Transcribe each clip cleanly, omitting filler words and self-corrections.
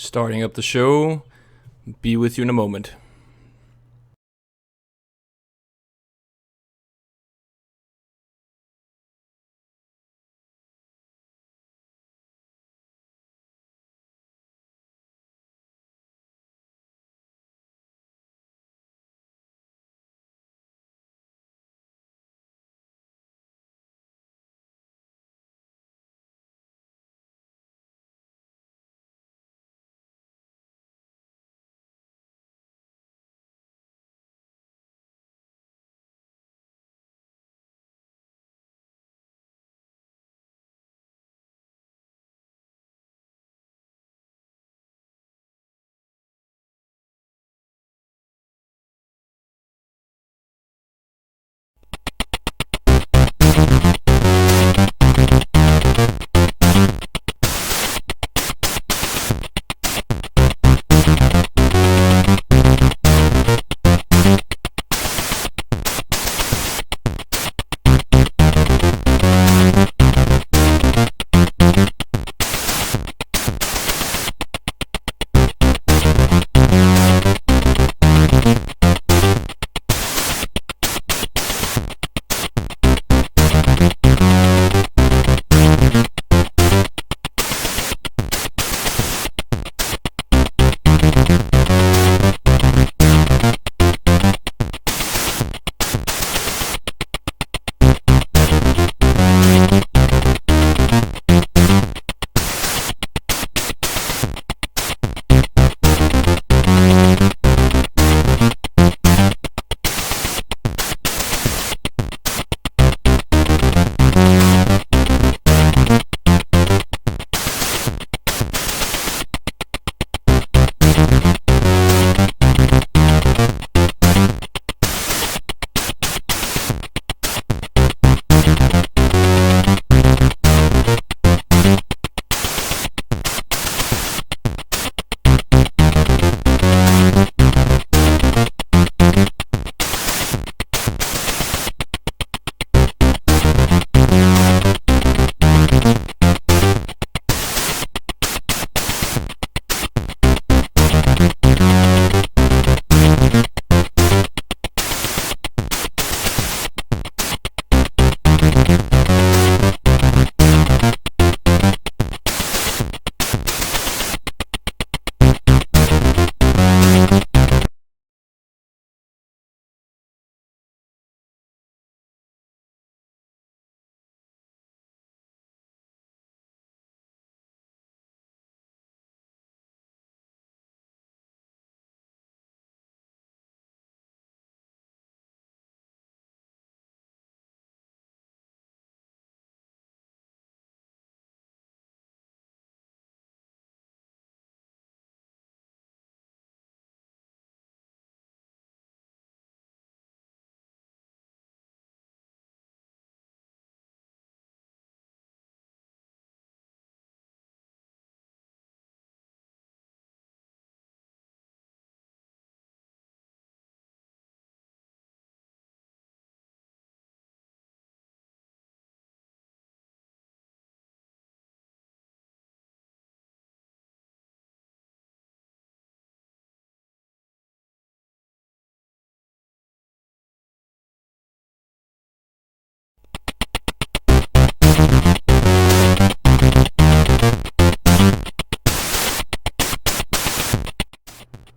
Starting up the show. Be with you in a moment.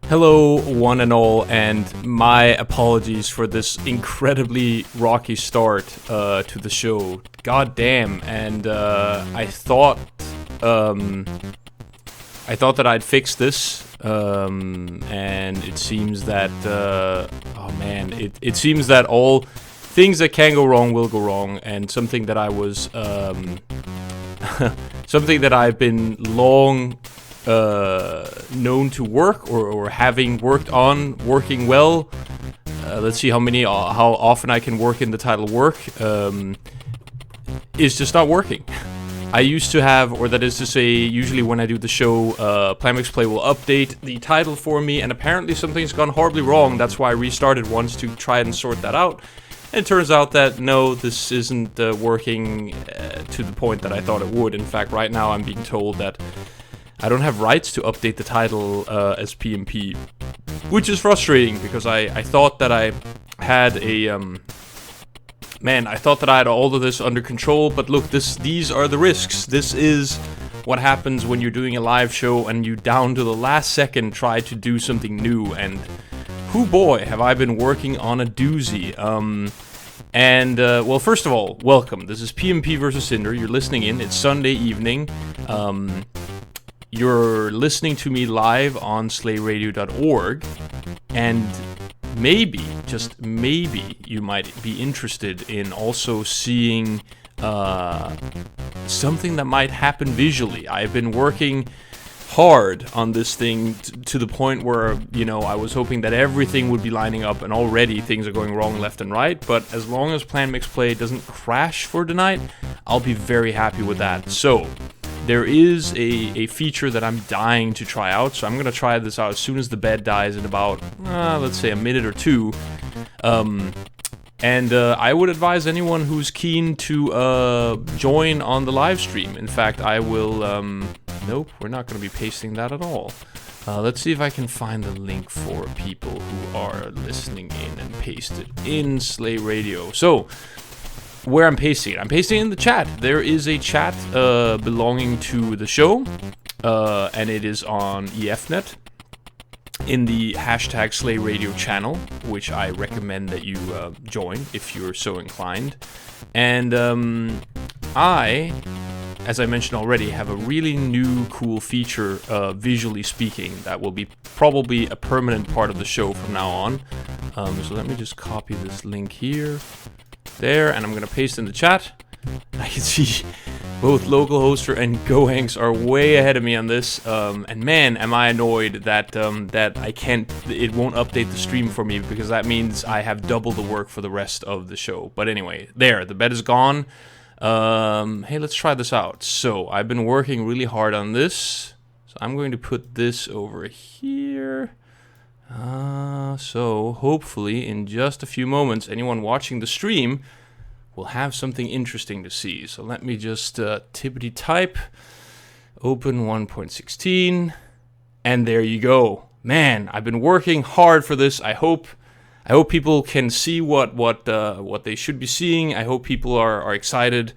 Hello, one and all, and my apologies for this incredibly rocky start to the show. God damn, and I thought that I'd fix this, and it seems that oh man, it seems that all things that can go wrong will go wrong, and something that I was something that I've been long known to work or having worked on working well. Let's see how often I can work in the title work. Is just not working. I used to have, or that is to say, usually when I do the show, PlanMixPlay will update the title for me, and apparently something's gone horribly wrong. That's why I restarted once to try and sort that out. And it turns out that no, this isn't working to the point that I thought it would. In fact, right now I'm being told that I don't have rights to update the title as PMP, which is frustrating because I thought that I had a I thought that I had all of this under control. But look, these are the risks. This is what happens when you're doing a live show and you down to the last second try to do something new. And whoo boy, have I been working on a doozy. Well, first of all, welcome. This is PMPVsCinder. You're listening in. It's Sunday evening. You're listening to me live on slayradio.org, and maybe, just maybe, you might be interested in also seeing something that might happen visually. I've been working hard on this thing to the point where, I was hoping that everything would be lining up, and already things are going wrong left and right. But as long as PlanMixPlay doesn't crash for tonight, I'll be very happy with that. So there is a feature that I'm dying to try out, so I'm going to try this out as soon as the bed dies in about, let's say, a minute or two. I would advise anyone who's keen to join on the live stream. In fact, I will... nope, we're not going to be pasting that at all. Let's see if I can find the link for people who are listening in and paste it in Slay Radio. So, where I'm pasting it in the chat. There is a chat belonging to the show, and it is on EFNet in the hashtag Slay Radio channel, which I recommend that you join if you're so inclined. And I, as I mentioned already, have a really new cool feature, visually speaking, that will be probably a permanent part of the show from now on. So let me just copy this link here. There, and I'm gonna paste in the chat. I can see both localhoster and GoHanks are way ahead of me on this, and man, am I annoyed that it won't update the stream for me, because that means I have double the work for the rest of the show. But anyway, there, the bed is gone. Hey, let's try this out. So I've been working really hard on this, so I'm going to put this over here. So hopefully in just a few moments, anyone watching the stream will have something interesting to see. So let me just tippity type, open 1.16, and there you go. Man, I've been working hard for this. I hope people can see what they should be seeing. I hope people are excited.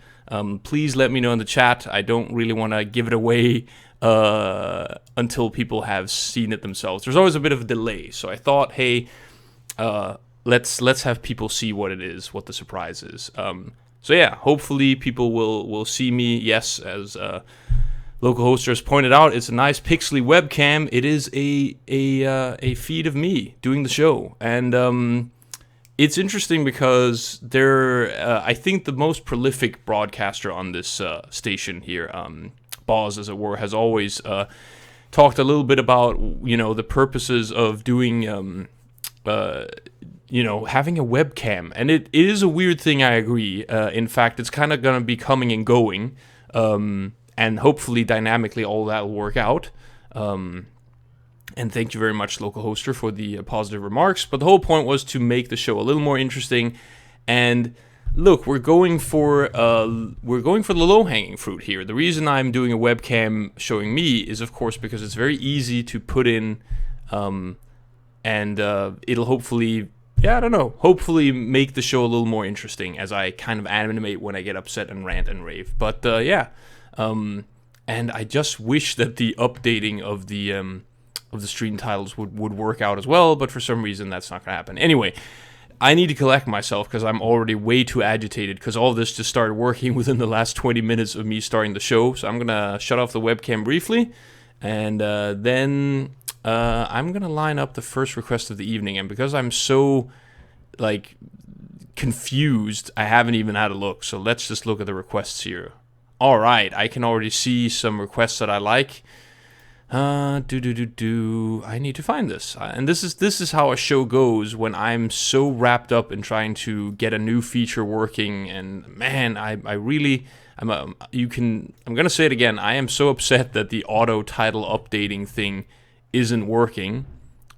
Please let me know in the chat. I don't really want to give it away until people have seen it themselves. There's always a bit of a delay, so I thought, hey, let's have people see what it is, what the surprise is. So yeah, hopefully people will see me. Yes, as localhoster has pointed out, it's a nice pixely webcam. It is a feed of me doing the show, and it's interesting because I think the most prolific broadcaster on this station here, Boz, as it were, has always talked a little bit about, the purposes of doing, having a webcam. And it is a weird thing, I agree. In fact, it's kind of going to be coming and going. And hopefully, dynamically, all that will work out. And thank you very much, localhoster, for the positive remarks. But the whole point was to make the show a little more interesting. And look, we're going for the low-hanging fruit here. The reason I'm doing a webcam showing me is, of course, because it's very easy to put in, and it'll hopefully, hopefully make the show a little more interesting as I kind of animate when I get upset and rant and rave. But and I just wish that the updating of the stream titles would work out as well, but for some reason that's not gonna happen. Anyway, I need to collect myself because I'm already way too agitated because all of this just started working within the last 20 minutes of me starting the show. So I'm going to shut off the webcam briefly, and then I'm going to line up the first request of the evening. And because I'm so, confused, I haven't even had a look. So let's just look at the requests here. All right, I can already see some requests that I like. I need to find this, and this is how a show goes when I'm so wrapped up in trying to get a new feature working. And man, I'm gonna say it again. I am so upset that the auto title updating thing isn't working,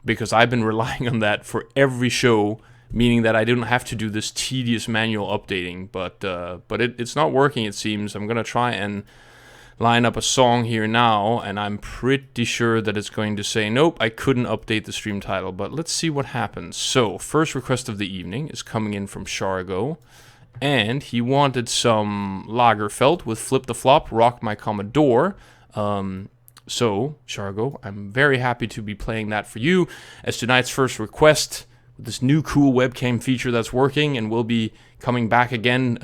because I've been relying on that for every show, meaning that I didn't have to do this tedious manual updating. But it's not working, it seems. I'm gonna try and line up a song here now, and I'm pretty sure that it's going to say, nope, I couldn't update the stream title, but let's see what happens. So, first request of the evening is coming in from Shargo, and he wanted some Lagerfeld with Flip the Flop, Rock My Commodore. So, Shargo, I'm very happy to be playing that for you as tonight's first request with this new cool webcam feature that's working, and will be coming back again,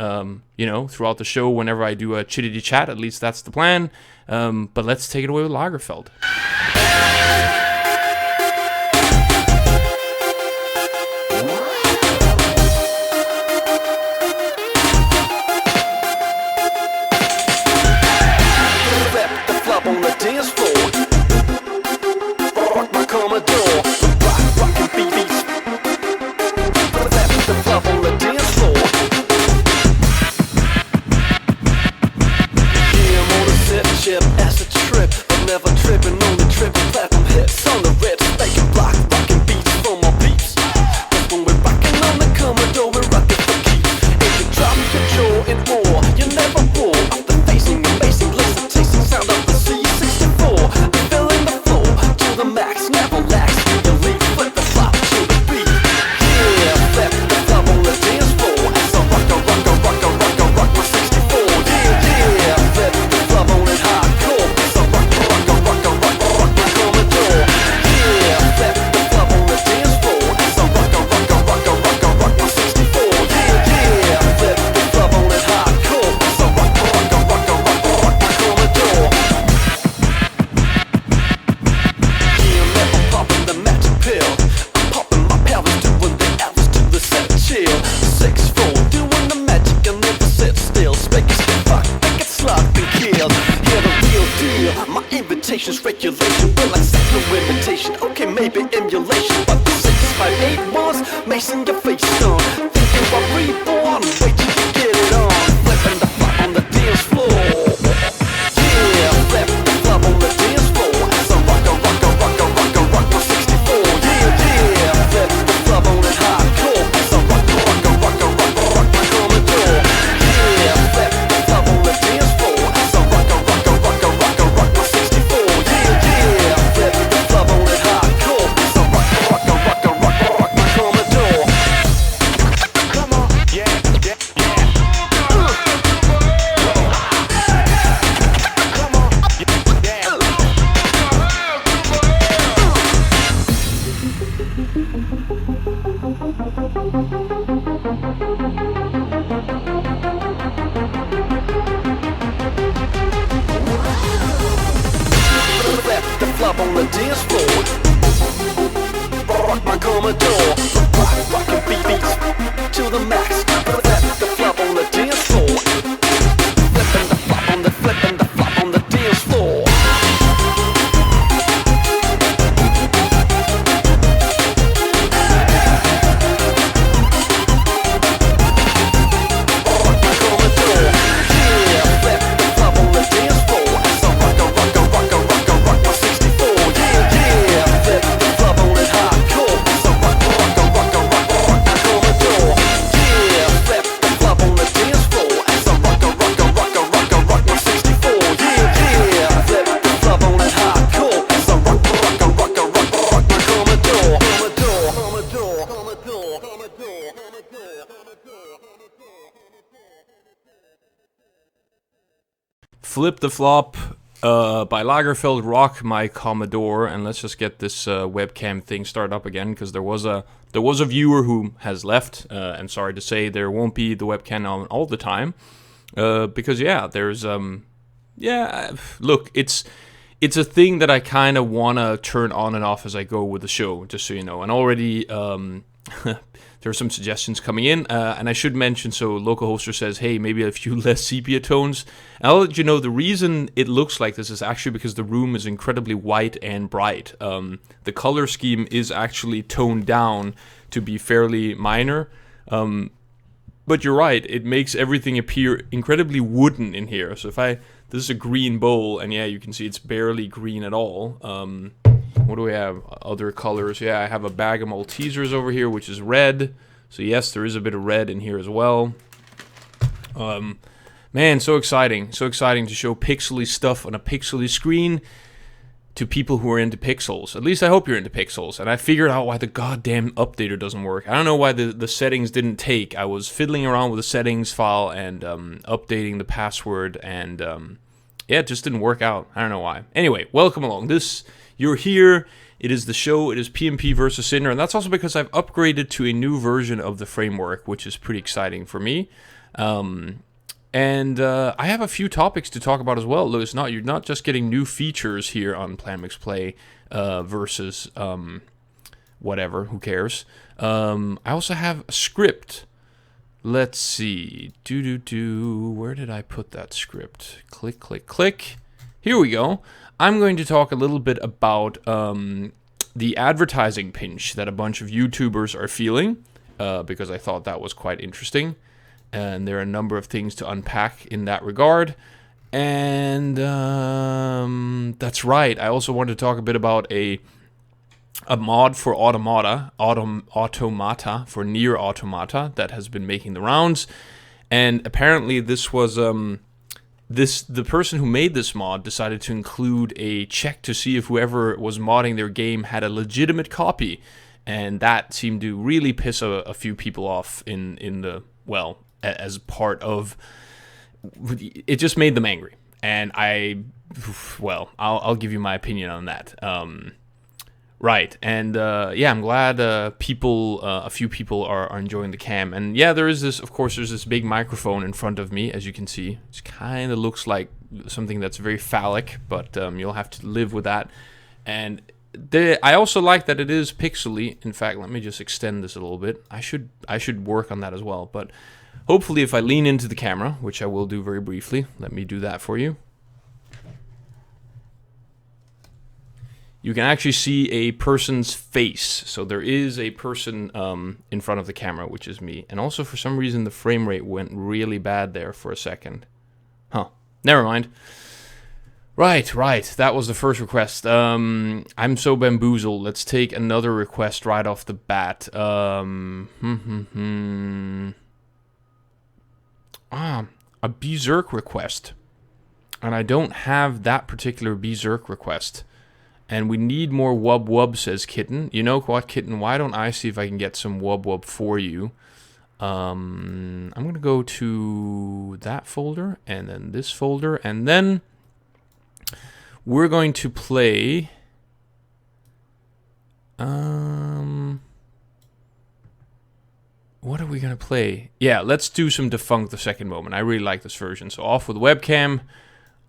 you know, throughout the show whenever I do a chittity chat. At least that's the plan. But let's take it away with Lagerfeld. On the dance floor, rock my Commodore, rockin' BBs. The club on the dance floor. Yeah, I'm on a zip chip, as a trip, but never tripping on the trip. Platinum hits on the red, making block, rockin' beats for my beats. That's when we're rockin' on the Commodore, we're rockin' for keeps. If you drop your jaw in more, you never roar. Up the facing, amazing, listen, tasting sound of the filling the floor to the max, never lax. You leave, flip the flop to the beat. Yeah, flip the flop on the dance floor. As I rock my 64. Yeah, flip the flop on it hardcore. As I rock my Commodore. Yeah, flip the flop on the dance floor. As I rock my 64. Yeah, flip the flop on it hardcore. As I rock my Commodore. Popping the magic pill, I'm popping my pelvis, doing the Elvis to the set chill. 6'4", doing the magic and never sit still. Speakers get fucked, they get slopped and killed. Hear the real deal, my invitation's regulation. Well, like no imitation, okay, maybe emulation, but the 658 ones macing your face on. Thinking about reborn, wait till you get it on. Flipping the flop on the dance floor. Yeah, flip the flop on the dance floor. As I rock my 64. Yeah, flip the flop on it hardcore. As I rock my Commodore. Yeah, flip the flop on the dance floor. As I rock my 64. Yeah, flip the flop on it hardcore. As I rock my Commodore. Come on, yeah. Come on, yeah. Flip the flop on the dance floor. Rock my Commodore. Rockin' BBs to the max. Flip the flop on the dance floor. Flipping the flop on the dance floor. Flip the Flop by Lagerfeld, Rock My Commodore, and let's just get this webcam thing started up again, because there was a viewer who has left, and sorry to say there won't be the webcam on all the time, because there's look, it's a thing that I kind of want to turn on and off as I go with the show, just so you know, and already there are some suggestions coming in, and I should mention, so localhoster says, hey, maybe a few less sepia tones. And I'll let you know the reason it looks like this is actually because the room is incredibly white and bright. The color scheme is actually toned down to be fairly minor. But you're right, it makes everything appear incredibly wooden in here. So this is a green bowl, and yeah, you can see it's barely green at all. What do we have? Other colors. Yeah, I have a bag of Maltesers over here, which is red. So yes, there is a bit of red in here as well. Man, so exciting. So exciting to show pixely stuff on a pixely screen to people who are into pixels. At least I hope you're into pixels. And I figured out why the goddamn updater doesn't work. I don't know why the settings didn't take. I was fiddling around with the settings file and updating the password, and yeah, it just didn't work out. I don't know why. Anyway, welcome along. You're here. It is the show. It is PMPVsCinder, and that's also because I've upgraded to a new version of the framework, which is pretty exciting for me. And I have a few topics to talk about as well. Look, you're not just getting new features here on PlanMixPlay versus whatever. Who cares? I also have a script. Let's see. Where did I put that script? Click, click, click. Here we go. I'm going to talk a little bit about the advertising pinch that a bunch of YouTubers are feeling, because I thought that was quite interesting. And there are a number of things to unpack in that regard. And that's right. I also want to talk a bit about a mod for Automata for Nier Automata that has been making the rounds. And apparently this was the person who made this mod decided to include a check to see if whoever was modding their game had a legitimate copy. And that seemed to really piss a few people off as part of it. Just made them angry, and I'll give you my opinion on that. Right, and yeah, I'm glad a few people are enjoying the cam, and yeah, there's this big microphone in front of me, as you can see. It kind of looks like something that's very phallic, but you'll have to live with that. And I also like that it is pixely. In fact, let me just extend this a little bit. I should work on that as well, but hopefully if I lean into the camera, which I will do very briefly, let me do that for you. You can actually see a person's face. So there is a person in front of the camera, which is me. And also for some reason the frame rate went really bad there for a second. Huh. Never mind. Right. That was the first request. I'm so bamboozled. Let's take another request right off the bat. A Berserk request. And I don't have that particular Berserk request. And we need more wub wub, says Kitten. You know what, Kitten? Why don't I see if I can get some wub wub for you? I'm going to go to that folder, and then this folder, and then we're going to play... What are we going to play? Yeah, let's do some Defunct the Second Moment. I really like this version. So off with webcam,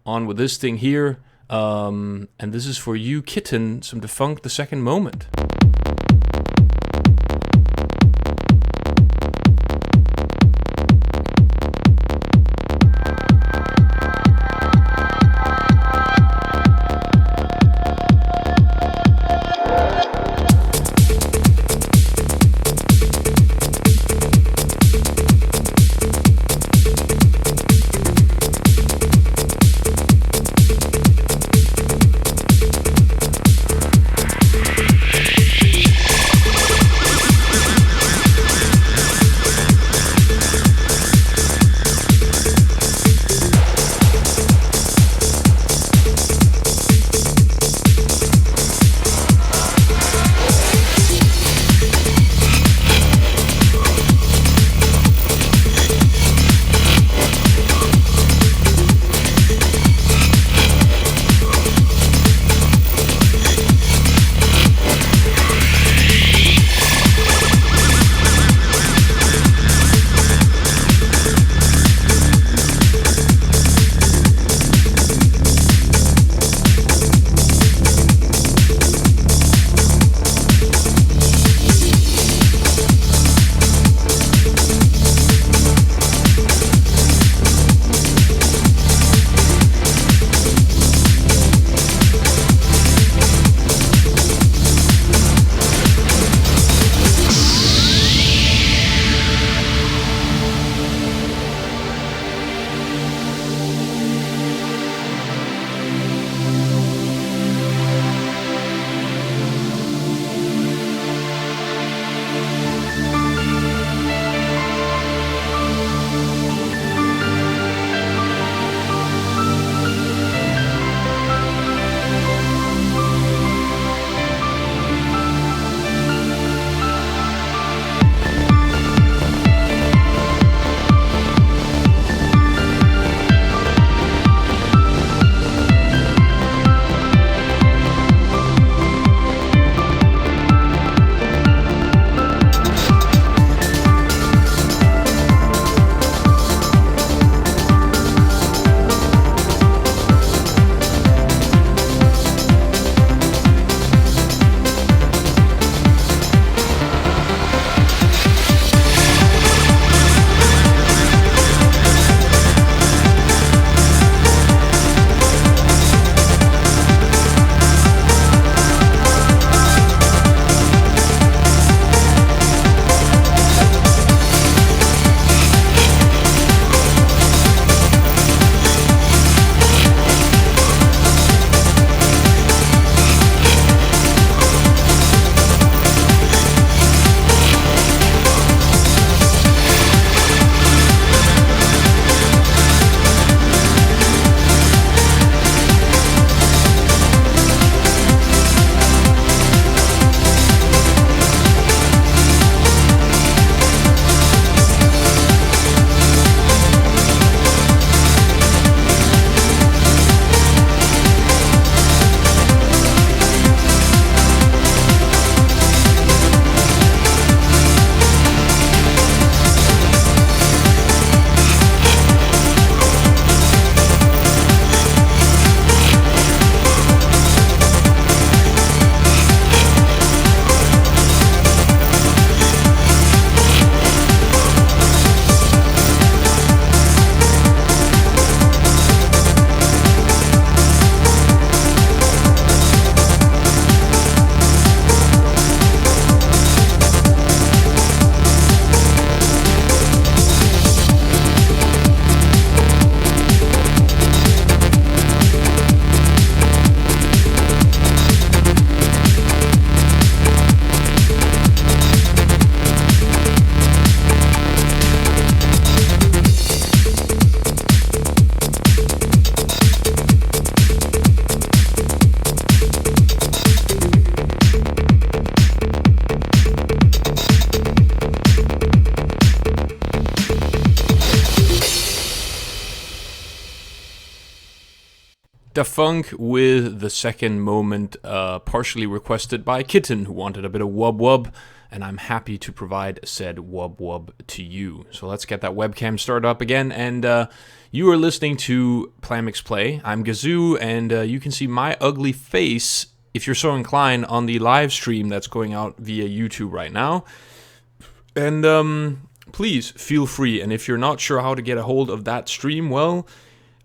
on with this thing here. And this is for you, Kitten, some Defunct the Second Moment. Da Funk with the second moment, partially requested by Kitten, who wanted a bit of wub wub, and I'm happy to provide said wub wub to you. So let's get that webcam started up again, and you are listening to PlanMixPlay. I'm Gazoo, and you can see my ugly face, if you're so inclined, on the live stream that's going out via YouTube right now. And please feel free, and if you're not sure how to get a hold of that stream, well,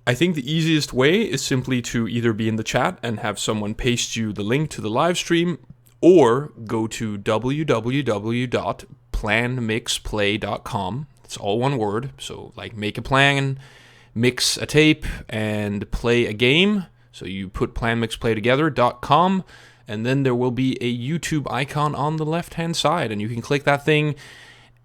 I think the easiest way is simply to either be in the chat and have someone paste you the link to the live stream, or go to www.planmixplay.com. It's all one word, so like make a plan, mix a tape, and play a game. So you put PlanMixPlay.com, and then there will be a YouTube icon on the left-hand side, and you can click that thing,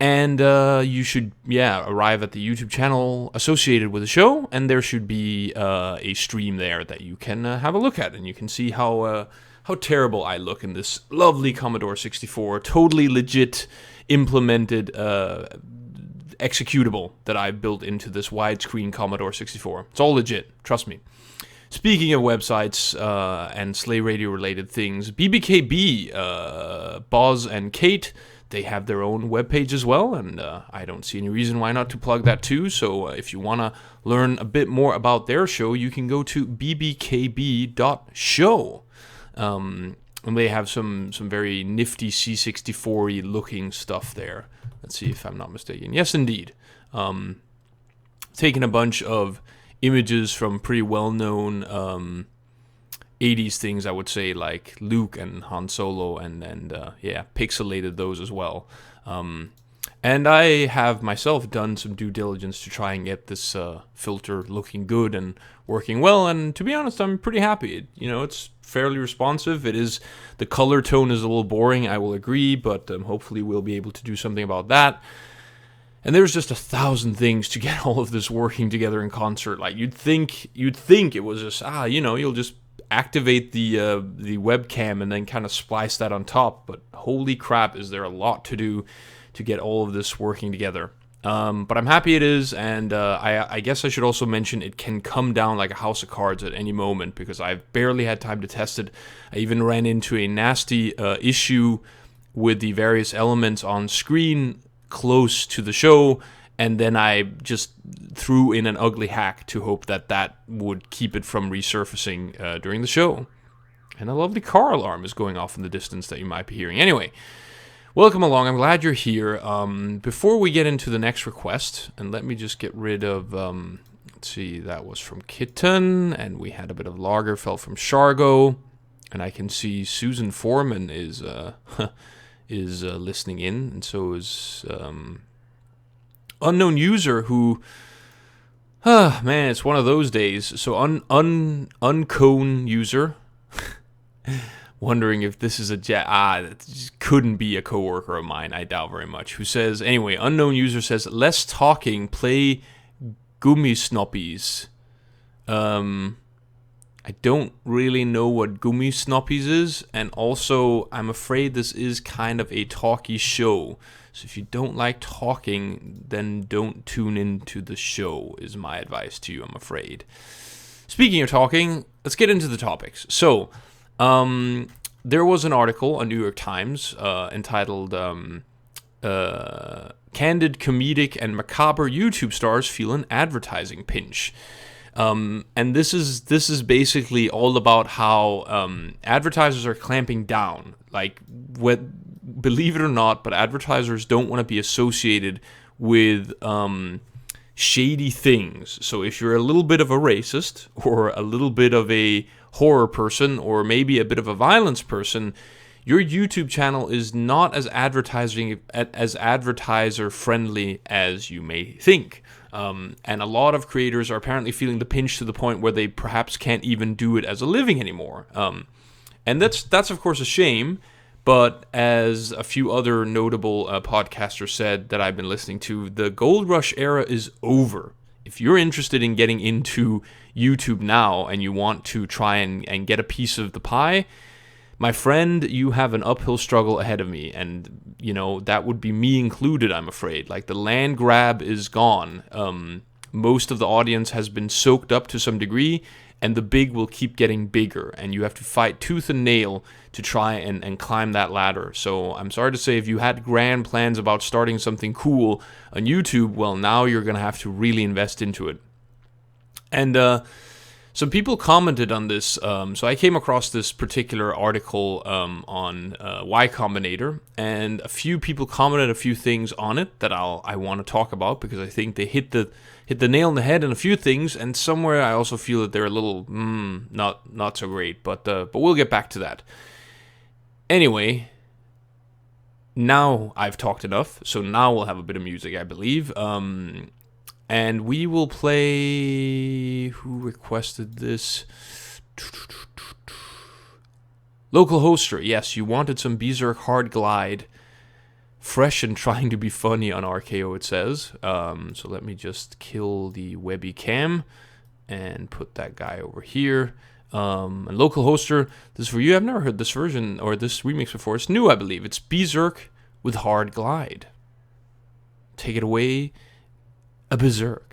and you should, arrive at the YouTube channel associated with the show, and there should be a stream there that you can have a look at, and you can see how terrible I look in this lovely Commodore 64, totally legit implemented executable that I've built into this widescreen Commodore 64. It's all legit, trust me. Speaking of websites and Slay Radio related things, BBKB, Boz and Kate, they have their own webpage as well, and I don't see any reason why not to plug that too. So if you want to learn a bit more about their show, you can go to bbkb.show. And they have some very nifty C64-y looking stuff there. Let's see if I'm not mistaken. Yes, indeed. Taking a bunch of images from pretty well-known 80s things, I would say, like Luke and Han Solo, and pixelated those as well. And I have myself done some due diligence to try and get this filter looking good and working well, and to be honest, I'm pretty happy. It's fairly responsive. The color tone is a little boring, I will agree, but hopefully we'll be able to do something about that. And there's just 1,000 things to get all of this working together in concert. Like you'd think it was just you'll just activate the webcam and then kind of splice that on top. But holy crap, is there a lot to do to get all of this working together. But I'm happy it is, and I guess I should also mention it can come down like a house of cards at any moment, because I've barely had time to test it. I even ran into a nasty issue with the various elements on screen close to the show, and then I just threw in an ugly hack to hope that would keep it from resurfacing during the show. And a lovely car alarm is going off in the distance that you might be hearing. Anyway, welcome along. I'm glad you're here. Before we get into the next request, and let me just get rid of, let's see, that was from Kitten, and we had a bit of Lagerfeld from Shargo, and I can see Susan Foreman is listening in, and so is unknown user who, man, it's one of those days. So uncone user, wondering if this is that just couldn't be a coworker of mine, I doubt very much, who says, anyway, unknown user says, less talking, play Gummisnoppies. I don't really know what Gummisnoppies is, and also I'm afraid this is kind of a talky show. So if you don't like talking, then don't tune into the show, is my advice to you, I'm afraid. Speaking of talking, let's get into the topics. So, there was an article on New York Times entitled Candid, Comedic, and Macabre YouTube Stars Feel an Advertising Pinch. And this is basically all about how advertisers are clamping down. Like, believe it or not, but advertisers don't want to be associated with shady things. So if you're a little bit of a racist, or a little bit of a horror person, or maybe a bit of a violence person, your YouTube channel is not as advertiser friendly as you may think. And a lot of creators are apparently feeling the pinch to the point where they perhaps can't even do it as a living anymore. And that's of course a shame. But as a few other notable podcasters said that I've been listening to, the gold rush era is over. If you're interested in getting into YouTube now and you want to try and get a piece of the pie, my friend, you have an uphill struggle ahead of me. And, that would be me included, I'm afraid. Like, the land grab is gone. Most of the audience has been soaked up to some degree, and the big will keep getting bigger, and you have to fight tooth and nail to try and climb that ladder. So I'm sorry to say, if you had grand plans about starting something cool on YouTube, well, now you're going to have to really invest into it. And some people commented on this. So I came across this particular article on Y Combinator, and a few people commented a few things on it that I want to talk about, because I think they hit the nail on the head in a few things, and somewhere I also feel that they're a little not so great. But we'll get back to that. Anyway, now I've talked enough, so now we'll have a bit of music, I believe. And we will play... Who requested this? Local Hoster. Yes, you wanted some Berserk Hard Glide. Fresh and trying to be funny on RKO, it says. So let me just kill the webby cam and put that guy over here. And Local Hoster, this is for you. I've never heard this version or this remix before. It's new, I believe. It's Berserk with Hard Glide. Take it away, a Berserk.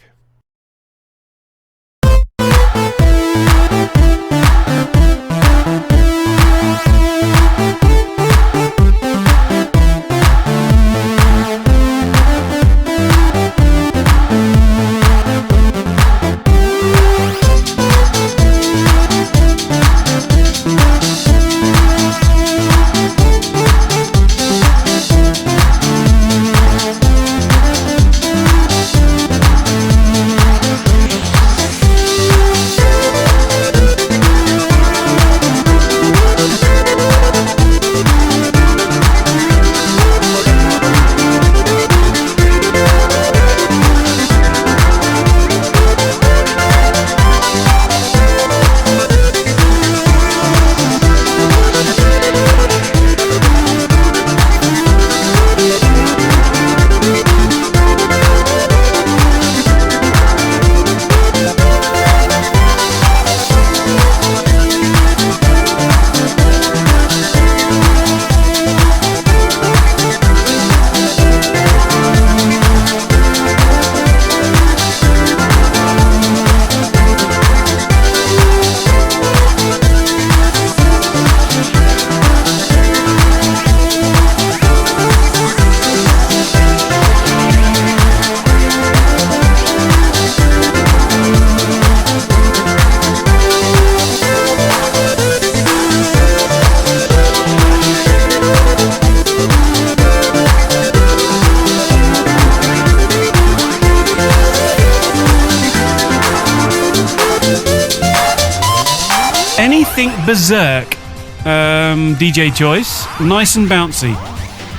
Berserk, DJ choice, nice and bouncy.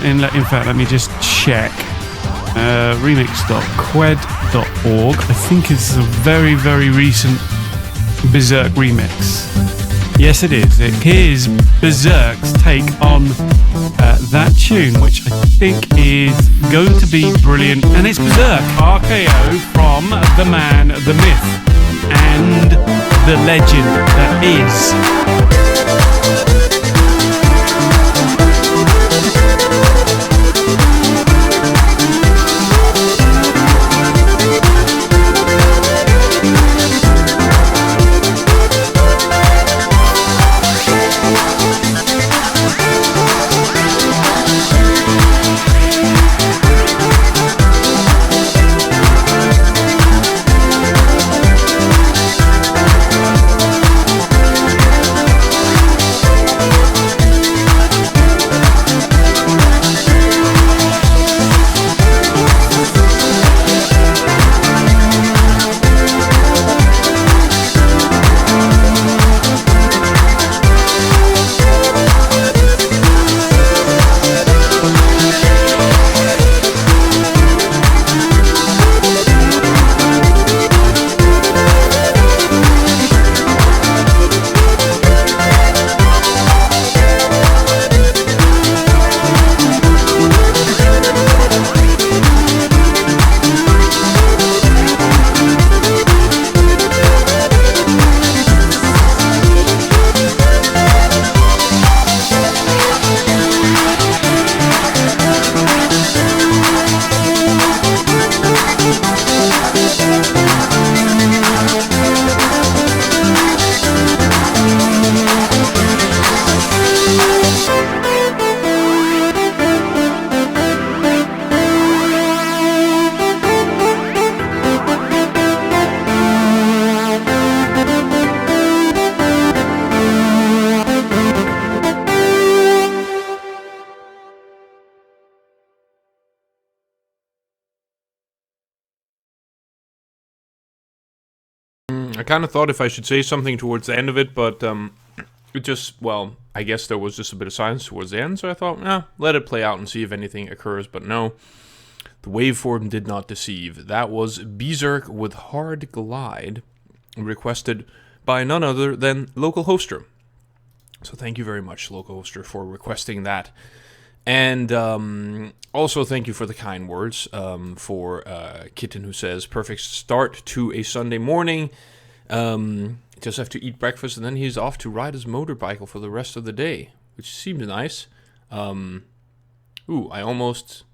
In fact, let me just check. Remix.qued.org. I think it's a very, very recent Berserk remix. Yes, it is. It is Berserk's take on that tune, which I think is going to be brilliant. And it's Berserk, RKO from the man, the myth, and the legend that is. I kind of thought if I should say something towards the end of it, but it just, well, I guess there was just a bit of silence towards the end, so I thought, let it play out and see if anything occurs, but no. The waveform did not deceive. That was Berserk with Hard Glide, requested by none other than Local Hoster. So thank you very much, Local Hoster, for requesting that. And also thank you for the kind words for Kitten, who says, perfect start to a Sunday morning. Just have to eat breakfast, and then he's off to ride his motorbike for the rest of the day, which seems nice. I almost...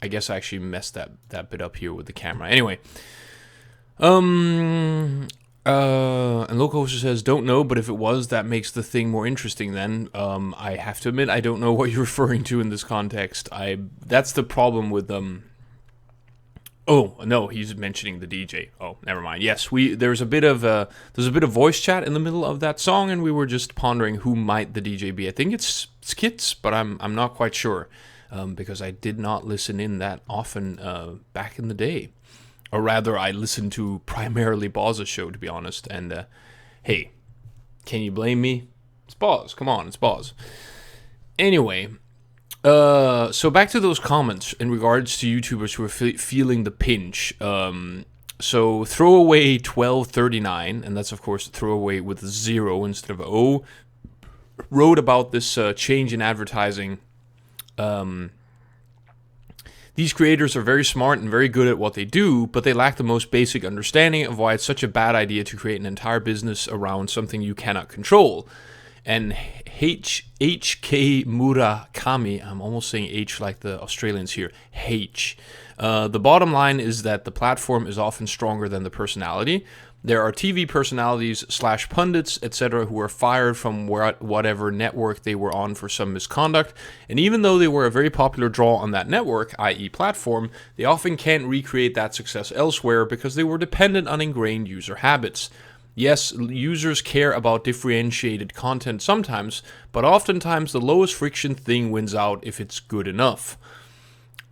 I guess I actually messed that bit up here with the camera. Anyway. And Local Hoster says, don't know, but if it was, that makes the thing more interesting then. I have to admit, I don't know what you're referring to in this context. That's the problem with Oh, no, he's mentioning the DJ. Oh, never mind. Yes, there's a bit of voice chat in the middle of that song, and we were just pondering who might the DJ be. I think it's Skits, but I'm not quite sure. Because I did not listen in that often back in the day. Or rather, I listened to primarily Boz's show, to be honest. And, hey, can you blame me? It's Boz. Come on, it's Boz. Anyway, so back to those comments in regards to YouTubers who are feeling the pinch. So Throwaway 1239, and that's, of course, Throwaway with a 0 instead of O, wrote about this change in advertising. These creators are very smart and very good at what they do, but they lack the most basic understanding of why it's such a bad idea to create an entire business around something you cannot control. And H.K. Murakami, I'm almost saying H like the Australians here, H. The bottom line is that the platform is often stronger than the personality. There are TV personalities / pundits, etc., who are fired from whatever network they were on for some misconduct, and even though they were a very popular draw on that network, i.e. platform, they often can't recreate that success elsewhere because they were dependent on ingrained user habits. Yes, users care about differentiated content sometimes, but oftentimes the lowest friction thing wins out if it's good enough.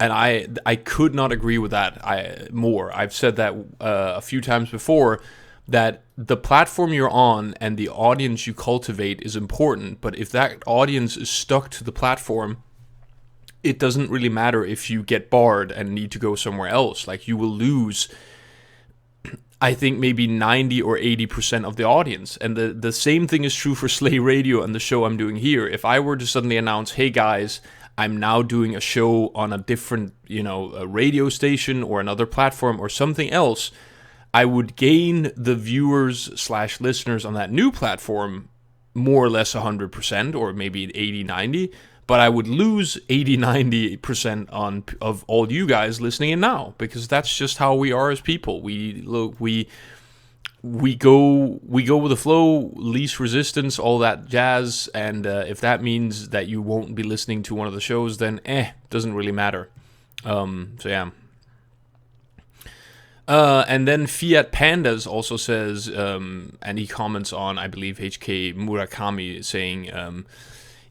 And I could not agree with that more. I've said that a few times before, that the platform you're on and the audience you cultivate is important, but if that audience is stuck to the platform, it doesn't really matter if you get barred and need to go somewhere else. Like, you will lose, I think, maybe 90 or 80% of the audience. And the same thing is true for Slay Radio and the show I'm doing here. If I were to suddenly announce, hey guys, I'm now doing a show on a different, a radio station or another platform or something else, I would gain the viewers / listeners on that new platform more or less 100%, or maybe 80, 90, but I would lose 80, 90% of all you guys listening in now, because that's just how we are as people. We go with the flow, least resistance, all that jazz, and if that means that you won't be listening to one of the shows, then doesn't really matter. So yeah. And then Fiat Pandas also says, and he comments on, I believe, HK Murakami, saying,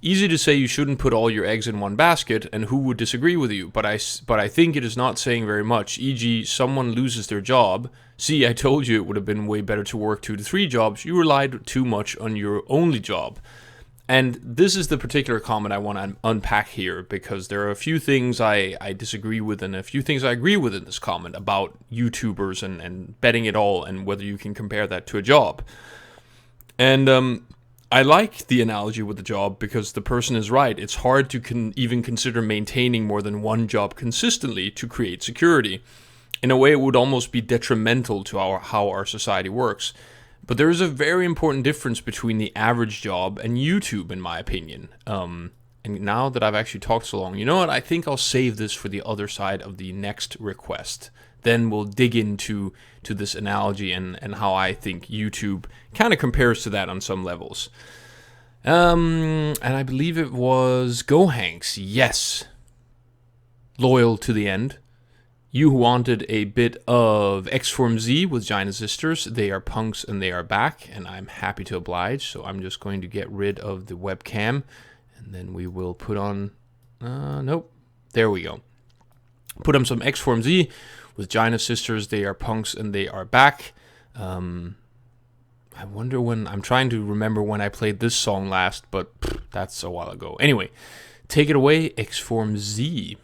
easy to say you shouldn't put all your eggs in one basket, and who would disagree with you? But I think it is not saying very much. E.g., someone loses their job. See, I told you it would have been way better to work 2 to 3 jobs. You relied too much on your only job. And this is the particular comment I want to unpack here, because there are a few things I disagree with and a few things I agree with in this comment about YouTubers and betting it all and whether you can compare that to a job. And I like the analogy with the job because the person is right. It's hard to even consider maintaining more than one job consistently to create security. In a way, it would almost be detrimental to how our society works. But there is a very important difference between the average job and YouTube, in my opinion. And now that I've actually talked so long, you know what? I think I'll save this for the other side of the next request. Then we'll dig into this analogy and how I think YouTube kind of compares to that on some levels. And I believe it was GoHanks. Yes. Loyal to the end. You who wanted a bit of X-Form Z with Giant Sisters, they are punks and they are back, and I'm happy to oblige, so I'm just going to get rid of the webcam, and then we will put on, nope, there we go. Put on some X-Form Z with Giant Sisters, they are punks and they are back. I wonder when... I'm trying to remember when I played this song last, but that's a while ago. Anyway, take it away, X-Form Z.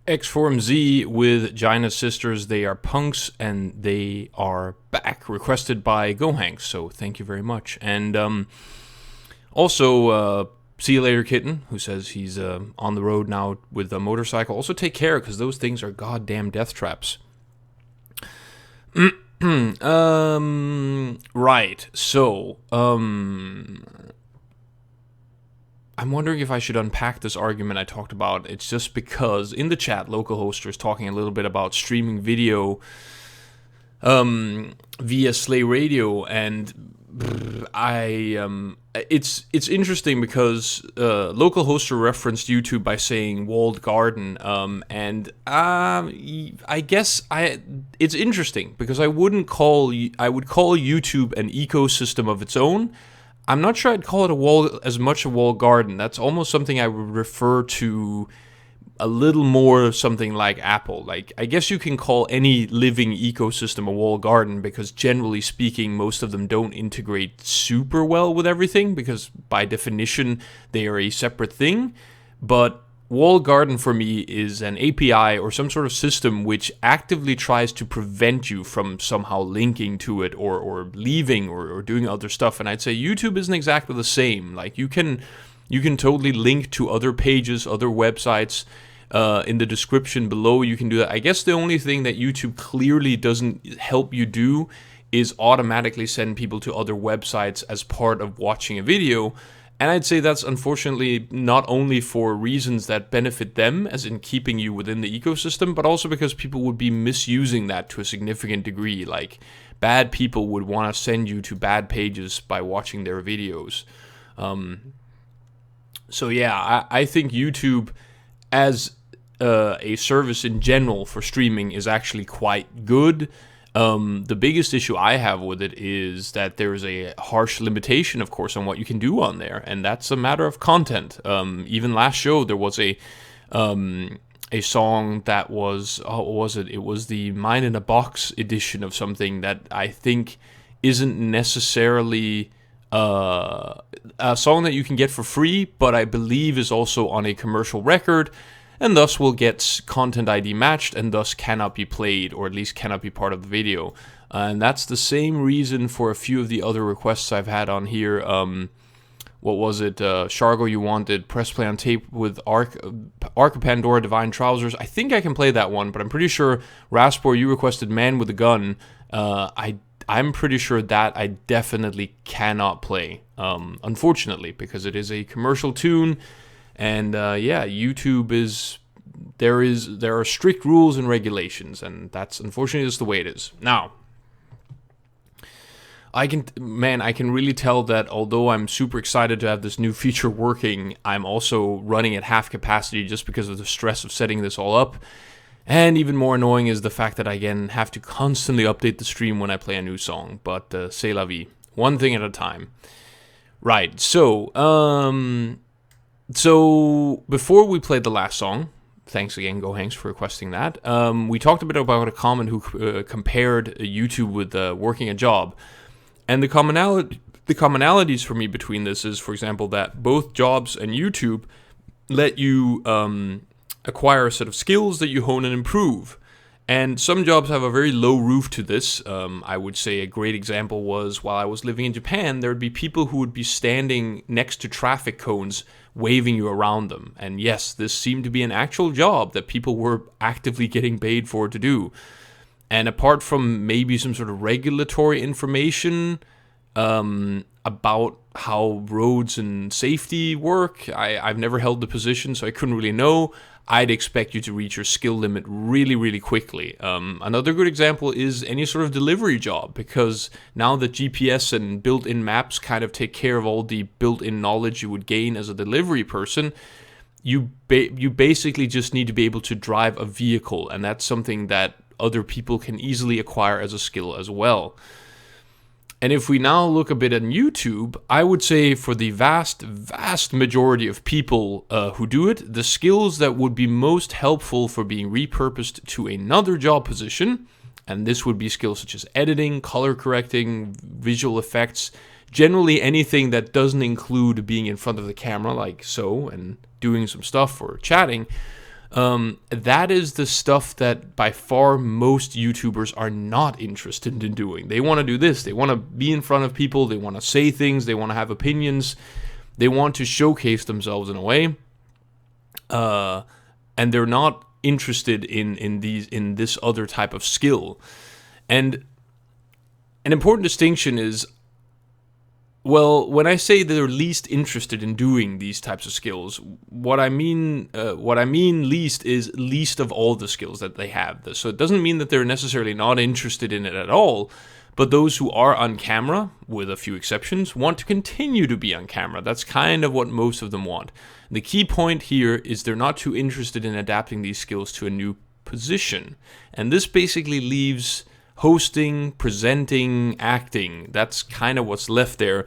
X-Form Z with Gina Sisters. They are punks and they are back, requested by Gohanks, so thank you very much. And also, see you later, Kitten, who says he's on the road now with a motorcycle. Also take care, because those things are goddamn death traps. Right, so, I'm wondering if I should unpack this argument I talked about. It's just because in the chat, localhoster is talking a little bit about streaming video via Slay Radio, and it's interesting because localhoster referenced YouTube by saying walled garden, and I guess it's interesting because I would call YouTube an ecosystem of its own. I'm not sure I'd call it as much a walled garden. That's almost something I would refer to a little more something like Apple. Like, I guess you can call any living ecosystem a walled garden because generally speaking, most of them don't integrate super well with everything because by definition, they are a separate thing. But walled garden for me is an API or some sort of system which actively tries to prevent you from somehow linking to it or leaving or doing other stuff. And I'd say YouTube isn't exactly the same. Like you can totally link to other pages, other websites. In the description below, you can do that. I guess the only thing that YouTube clearly doesn't help you do is automatically send people to other websites as part of watching a video. And I'd say that's unfortunately not only for reasons that benefit them, as in keeping you within the ecosystem, but also because people would be misusing that to a significant degree. Like, bad people would want to send you to bad pages by watching their videos. So yeah, I think YouTube as a service in general for streaming is actually quite good. The biggest issue I have with it is that there is a harsh limitation, of course, on what you can do on there, and that's a matter of content. Even last show, there was a song that was, what was it? It was the Mine in a Box edition of something that I think isn't necessarily a song that you can get for free, but I believe is also on a commercial record, and thus will get content ID matched and thus cannot be played, or at least cannot be part of the video. And that's the same reason for a few of the other requests I've had on here. What was it? Shargo, you wanted Press Play on Tape with Ark of Pandora, Divine Trousers. I think I can play that one, but I'm pretty sure, Raspor, you requested Man with a Gun. I'm pretty sure that I definitely cannot play, unfortunately, because it is a commercial tune. And yeah, YouTube there are strict rules and regulations, and that's unfortunately just the way it is. Now, I can really tell that although I'm super excited to have this new feature working, I'm also running at half capacity just because of the stress of setting this all up. And even more annoying is the fact that I again have to constantly update the stream when I play a new song. But c'est la vie. One thing at a time. Right, so before we played the last song, thanks again, GoHanks, for requesting that, we talked a bit about a comment who compared YouTube with working a job. And the commonalities for me between this is, for example, that both jobs and YouTube let you acquire a set of skills that you hone and improve. And some jobs have a very low roof to this. I would say a great example was while I was living in Japan, there would be people who would be standing next to traffic cones waving you around them. And yes, this seemed to be an actual job that people were actively getting paid for to do. And apart from maybe some sort of regulatory information about how roads and safety work, I've never held the position, so I couldn't really know. I'd expect you to reach your skill limit really, really quickly. Another good example is any sort of delivery job, because now that GPS and built-in maps kind of take care of all the built-in knowledge you would gain as a delivery person, you basically just need to be able to drive a vehicle, and that's something that other people can easily acquire as a skill as well. And if we now look a bit at YouTube, I would say for the vast, vast majority of people who do it, the skills that would be most helpful for being repurposed to another job position, and this would be skills such as editing, color correcting, visual effects, generally anything that doesn't include being in front of the camera like so, and doing some stuff or chatting, that is the stuff that by far most YouTubers are not interested in doing. They want to do this. They want to be in front of people. They want to say things. They want to have opinions. They want to showcase themselves in a way. And they're not interested in this other type of skill. And an important distinction is, well, when I say they're least interested in doing these types of skills, what I mean least is least of all the skills that they have. So it doesn't mean that they're necessarily not interested in it at all, but those who are on camera, with a few exceptions, want to continue to be on camera. That's kind of what most of them want. The key point here is they're not too interested in adapting these skills to a new position. And this basically leaves hosting, presenting, acting. That's kind of what's left there.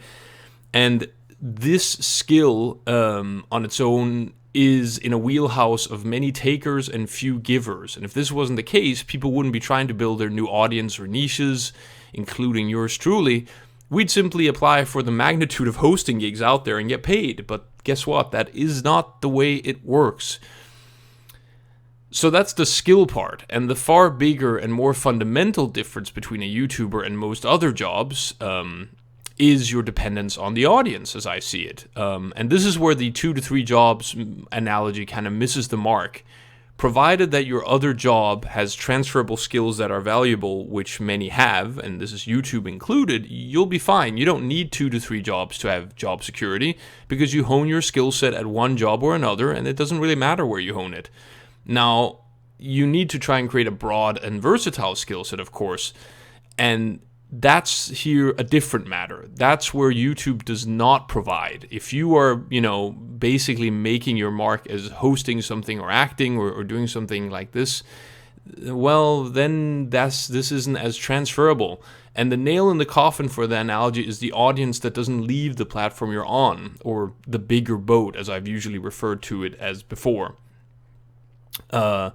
And this skill on its own is in a wheelhouse of many takers and few givers. And if this wasn't the case, people wouldn't be trying to build their new audience or niches, including yours truly. We'd simply apply for the magnitude of hosting gigs out there and get paid. But guess what? That is not the way it works. So that's the skill part, and the far bigger and more fundamental difference between a YouTuber and most other jobs is your dependence on the audience, as I see it. And this is where the 2 to 3 jobs analogy kind of misses the mark. Provided that your other job has transferable skills that are valuable, which many have, and this is YouTube included, you'll be fine. You don't need 2 to 3 jobs to have job security, because you hone your skill set at one job or another, and it doesn't really matter where you hone it. Now, you need to try and create a broad and versatile skill set, of course, and that's here a different matter. That's where YouTube does not provide. If you are, basically making your mark as hosting something or acting or doing something like this, well, then this isn't as transferable. And the nail in the coffin for the analogy is the audience that doesn't leave the platform you're on, or the bigger boat, as I've usually referred to it as before. And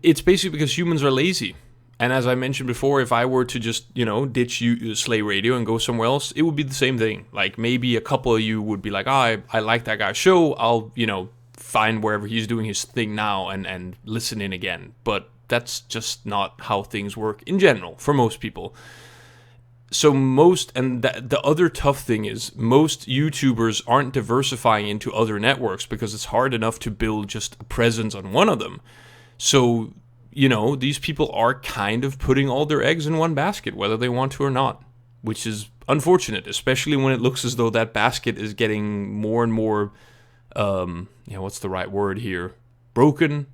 it's basically because humans are lazy. And as I mentioned before, if I were to just, ditch Slay Radio and go somewhere else, it would be the same thing. Like, maybe a couple of you would be like, I like that guy's show. I'll, find wherever he's doing his thing now and listen in again. But that's just not how things work in general for most people. So the other tough thing is most YouTubers aren't diversifying into other networks because it's hard enough to build just a presence on one of them. So, these people are kind of putting all their eggs in one basket, whether they want to or not, which is unfortunate, especially when it looks as though that basket is getting more and more, what's the right word here? Broken,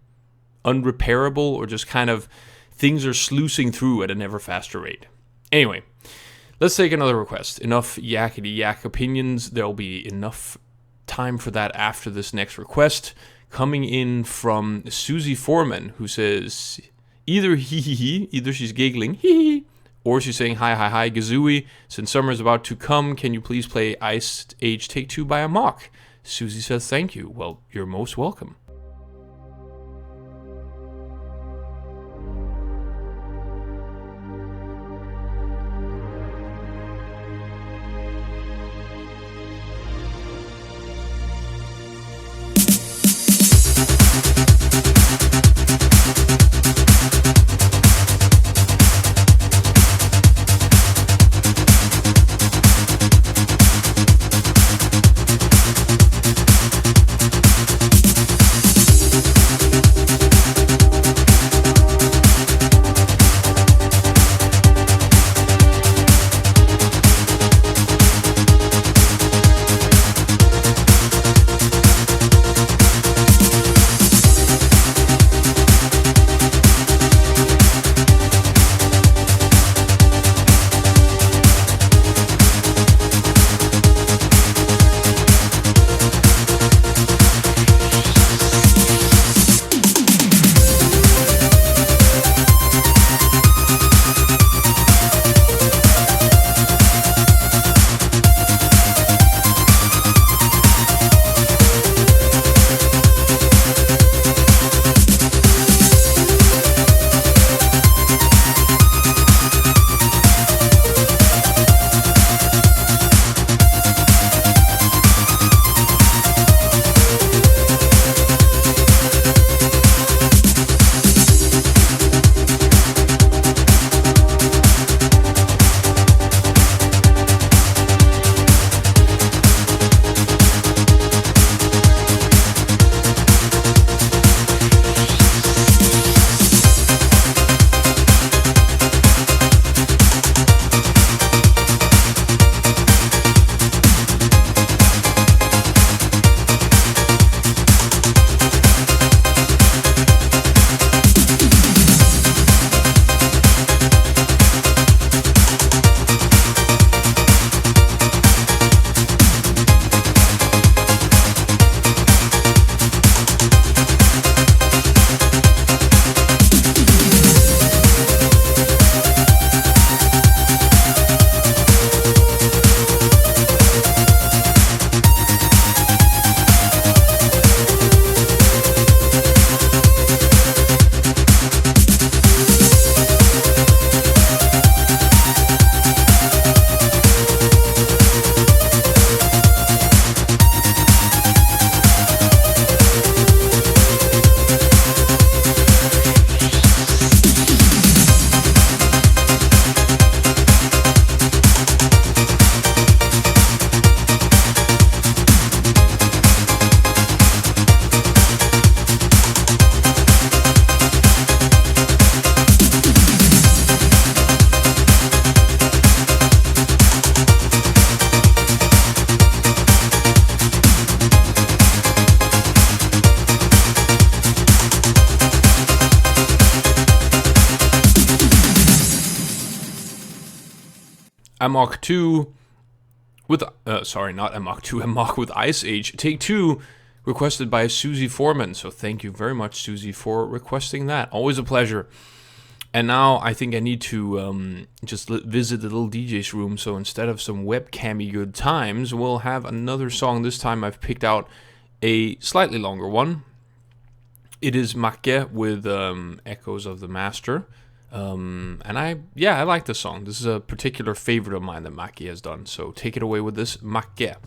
unrepairable, or just kind of things are sluicing through at an ever faster rate. Anyway, let's take another request. Enough yakety yak opinions. There'll be enough time for that after this next request. Coming in from Susie Foreman, who says either either she's giggling or she's saying hi Gazooey. Since summer is about to come, can you please play Ice Age Take 2 by Amok? Susie says thank you. Well, you're most welcome. Amok 2 with not Amok 2, Amok with Ice Age. Take 2 requested by Susie Foreman. So thank you very much, Susie, for requesting that. Always a pleasure. And now I think I need to just visit the little DJ's room. So instead of some webcammy good times, we'll have another song. This time I've picked out a slightly longer one. It is Makke with Echoes of the Master. And I like this song. This is a particular favorite of mine that Makke has done. So take it away with this Makke.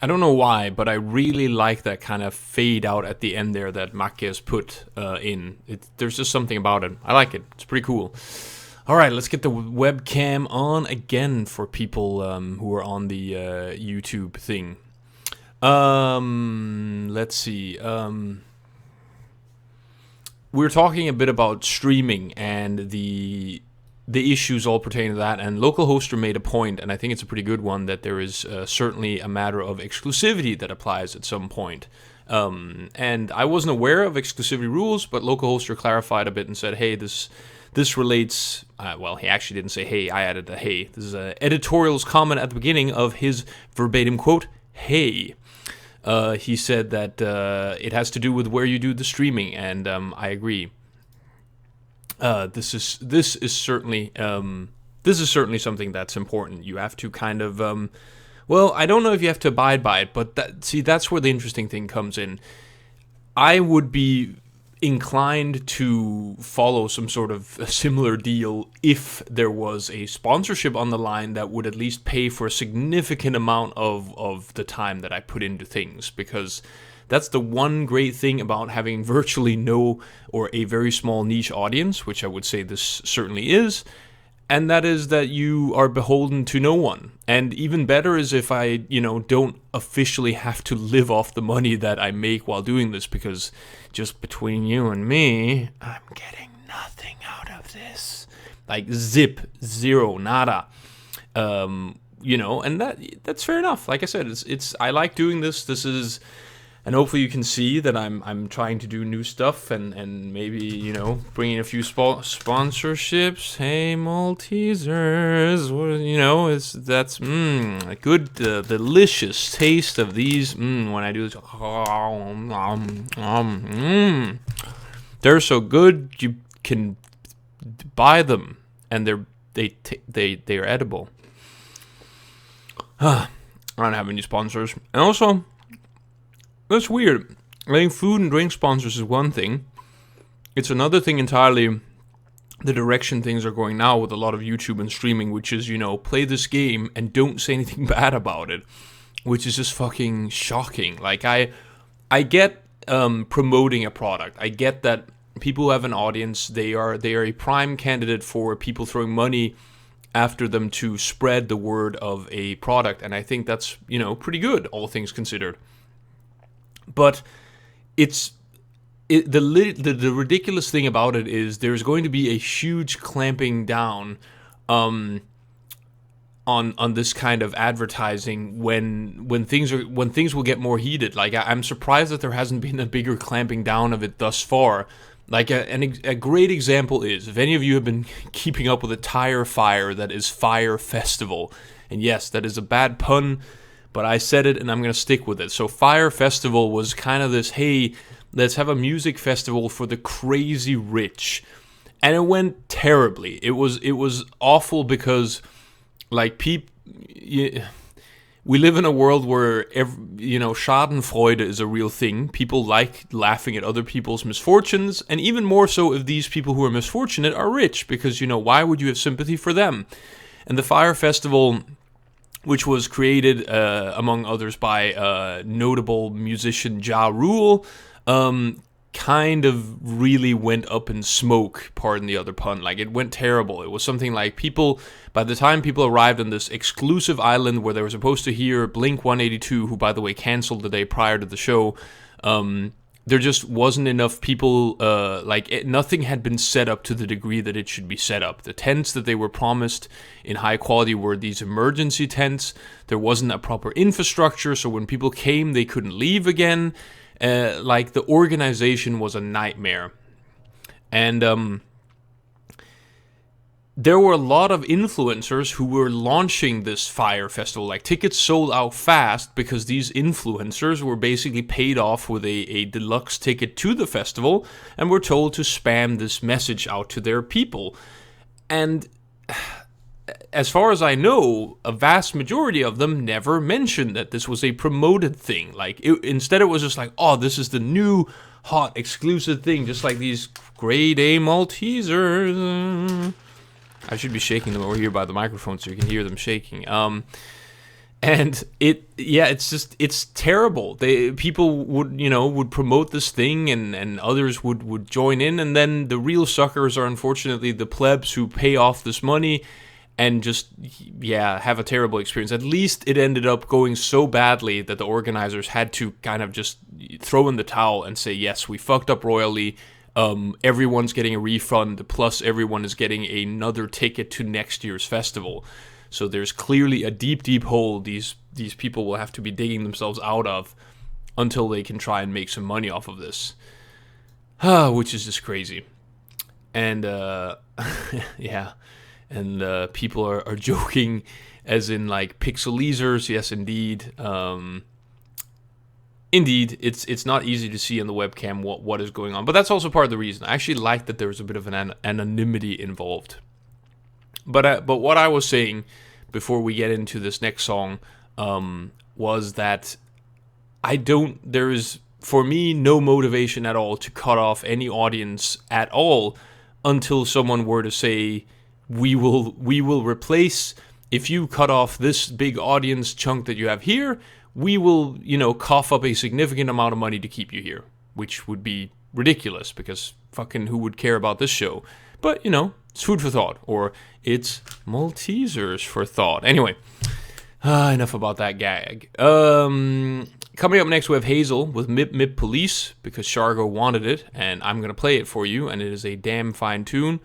I don't know why, but I really like that kind of fade out at the end there that Makke has put in. There's just something about it. I like it. It's pretty cool. All right, let's get the webcam on again for people who are on the YouTube thing. Let's see. we're talking a bit about streaming and the issues all pertaining to that, and localhoster made a point, and I think it's a pretty good one, that there is certainly a matter of exclusivity that applies at some point. And I wasn't aware of exclusivity rules, but localhoster clarified a bit and said, hey, this relates, well, he actually didn't say hey, I added a hey. This is an editorial's comment at the beginning of his verbatim quote, hey. He said that it has to do with where you do the streaming, and I agree. This is certainly something that's important. You have to kind of well, I don't know if you have to abide by it, but that's where the interesting thing comes in. I would be inclined to follow some sort of a similar deal if there was a sponsorship on the line that would at least pay for a significant amount of the time that I put into things, because that's the one great thing about having virtually no or a very small niche audience, which I would say this certainly is, and that is that you are beholden to no one. And even better is if I, don't officially have to live off the money that I make while doing this, because just between you and me, I'm getting nothing out of this. Like zero, nada. And that's fair enough. Like I said, it's I like doing this. This is, and hopefully you can see that I'm trying to do new stuff and maybe, bringing a few sponsorships. Hey, Maltesers, that's a good, delicious taste of these. When I do this, they're so good you can buy them, and they're edible. I don't have any sponsors, and also, that's weird. I think food and drink sponsors is one thing. It's another thing entirely the direction things are going now with a lot of YouTube and streaming, which is, play this game and don't say anything bad about it, which is just fucking shocking. Like, I get promoting a product. I get that people who have an audience, they are a prime candidate for people throwing money after them to spread the word of a product, and I think that's, pretty good, all things considered. But the ridiculous thing about it is there's going to be a huge clamping down on this kind of advertising when things will get more heated. Like, I'm surprised that there hasn't been a bigger clamping down of it thus far. Like, a great example is, if any of you have been keeping up with a tire fire that is Fire Festival, and yes, that is a bad pun, but I said it and I'm going to stick with it. So Fire Festival was kind of this, hey, let's have a music festival for the crazy rich. And it went terribly. It was awful because, like, we live in a world where, schadenfreude is a real thing. People like laughing at other people's misfortunes, and even more so if these people who are misfortunate are rich, because, why would you have sympathy for them? And the Fire Festival, which was created, among others, by notable musician Ja Rule, kind of really went up in smoke, pardon the other pun. Like, it went terrible. It was something like by the time people arrived on this exclusive island where they were supposed to hear Blink-182, who, by the way, canceled the day prior to the show, there just wasn't enough people, nothing had been set up to the degree that it should be set up. The tents that they were promised in high quality were these emergency tents. There wasn't a proper infrastructure, so when people came, they couldn't leave again. The organization was a nightmare. And there were a lot of influencers who were launching this Fire Festival. Like, tickets sold out fast because these influencers were basically paid off with a deluxe ticket to the festival and were told to spam this message out to their people. And as far as I know, a vast majority of them never mentioned that this was a promoted thing. Like, instead it was just like, oh, this is the new hot exclusive thing, just like these grade A Maltesers. I should be shaking them over here by the microphone so you can hear them shaking. And it's terrible. People would promote this thing and others would join in, and then the real suckers are unfortunately the plebs who pay off this money and just, have a terrible experience. At least it ended up going so badly that the organizers had to kind of just throw in the towel and say, yes, we fucked up royally. everyone's getting a refund, plus everyone is getting another ticket to next year's festival. So there's clearly a deep, deep hole these people will have to be digging themselves out of until they can try and make some money off of this. Which is just crazy. And, yeah. And people are joking, as in, like, pixelizers. Yes, indeed. Indeed, it's not easy to see on the webcam what is going on. But that's also part of the reason. I actually like that there's a bit of an anonymity involved. But what I was saying before we get into this next song was that there is, for me, no motivation at all to cut off any audience at all until someone were to say, we will replace, if you cut off this big audience chunk that you have here, we will, cough up a significant amount of money to keep you here, which would be ridiculous, because fucking who would care about this show? But, it's food for thought, or it's Maltesers for thought. Anyway, enough about that gag. Coming up next, we have Hazel with Mip Mip Police, because Shargo wanted it, and I'm going to play it for you, and it is a damn fine tune.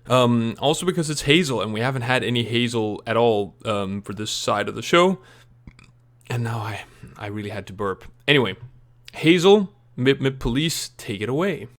Also because it's Hazel, and we haven't had any Hazel at all for this side of the show. And now I really had to burp. Anyway, Hazel, Mip Mip Police, take it away.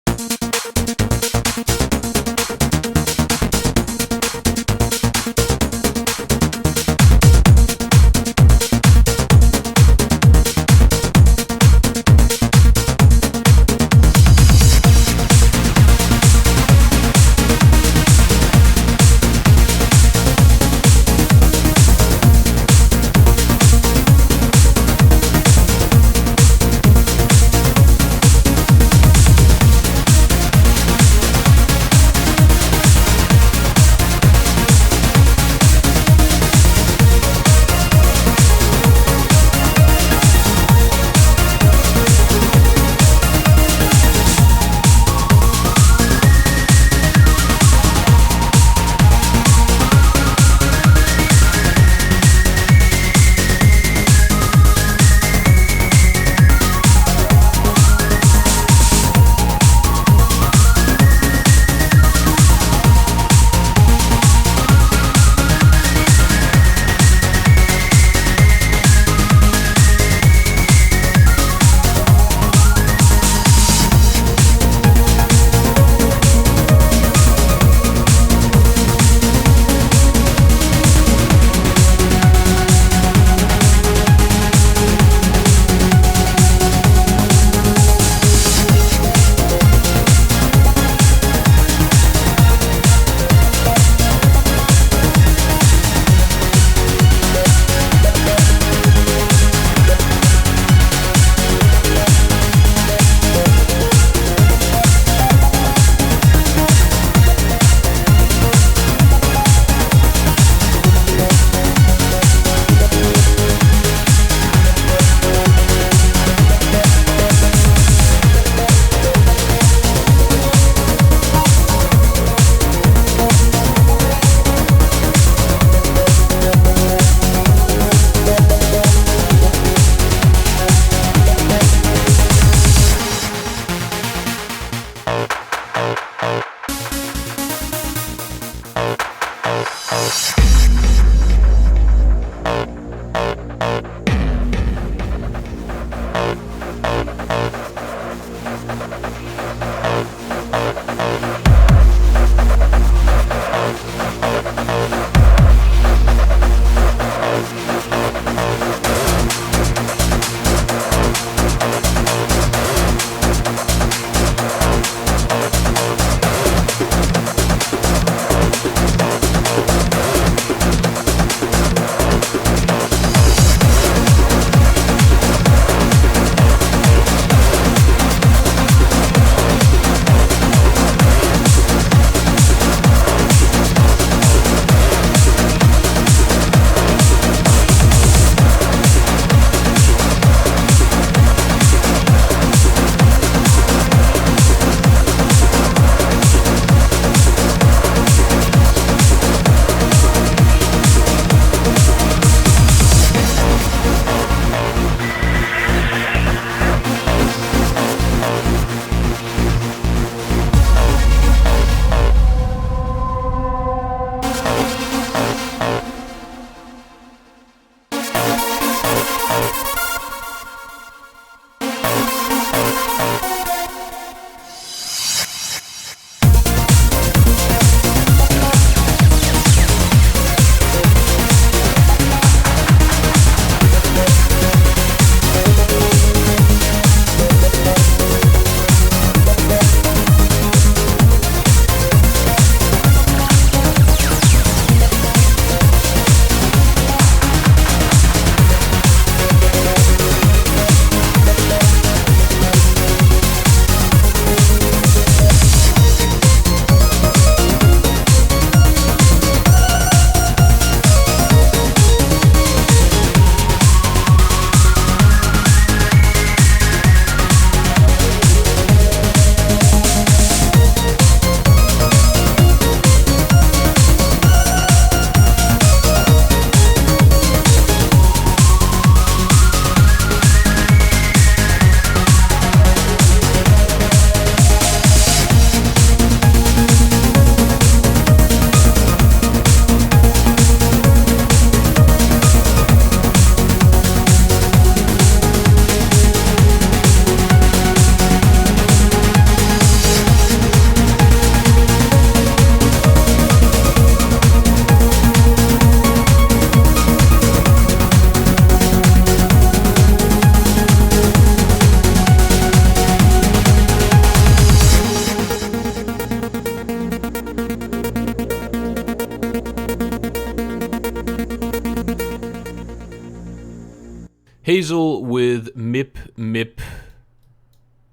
Hazel with MIP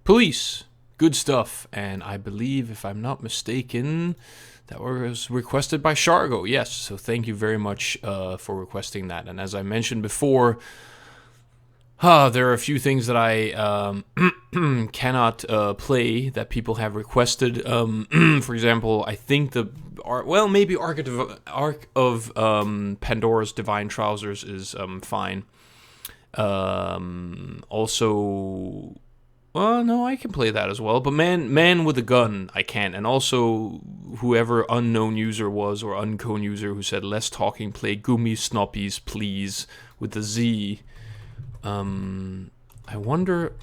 Police. Good stuff. And I believe, if I'm not mistaken, that was requested by Shargo. Yes, so thank you very much for requesting that. And as I mentioned before, there are a few things that I cannot play that people have requested. For example, I think maybe Ark of Pandora's Divine Trousers is fine. Also, well, no, I can play that as well. But Man with a Gun, I can't. And also, whoever unknown user was or uncone user who said less talking, play Gummi Snoppies, please, with the Z. I wonder.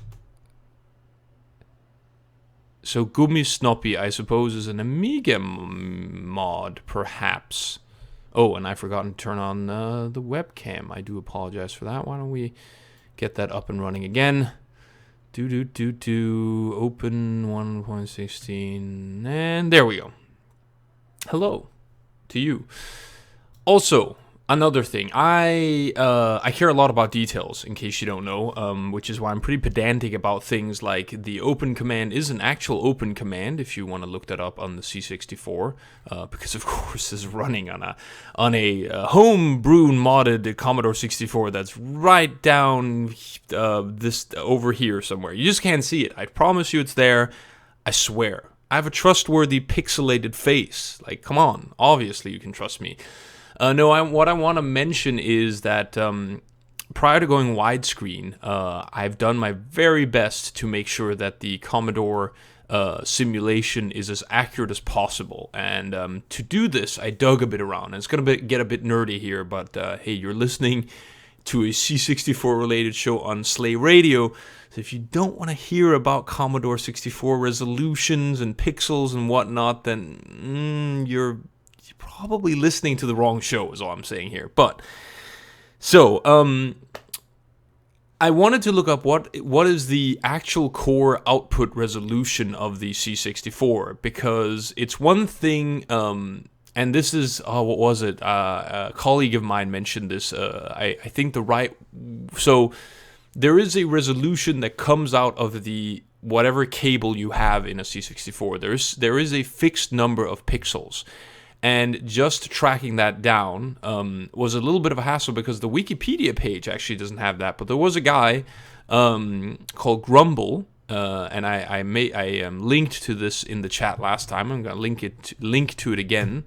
So Gummi Snoppy, I suppose, is an Amiga mod, perhaps. Oh, and I've forgotten to turn on the webcam. I do apologize for that. Why don't we get that up and running again? Open 1.16, and there we go. Hello to you. Also, another thing, I care a lot about details, in case you don't know, which is why I'm pretty pedantic about things like the open command is an actual open command, if you want to look that up on the C64, because of course this is running on a homebrew modded Commodore 64 that's right down this over here somewhere. You just can't see it. I promise you it's there. I swear. I have a trustworthy pixelated face. Like, come on. Obviously you can trust me. What I want to mention is that prior to going widescreen, I've done my very best to make sure that the Commodore simulation is as accurate as possible. And to do this, I dug a bit around. And it's going to get a bit nerdy here, but hey, you're listening to a C64-related show on Slay Radio. So if you don't want to hear about Commodore 64 resolutions and pixels and whatnot, then you're probably listening to the wrong show, is all I'm saying here. But so I wanted to look up what is the actual core output resolution of the C64, because it's one thing, and this is what was it? A colleague of mine mentioned this. I think so there is a resolution that comes out of the whatever cable you have in a C64. There is a fixed number of pixels. And just tracking that down was a little bit of a hassle, because the Wikipedia page actually doesn't have that. But there was a guy called Grumble, and I linked to this in the chat last time. I'm going to link to it again.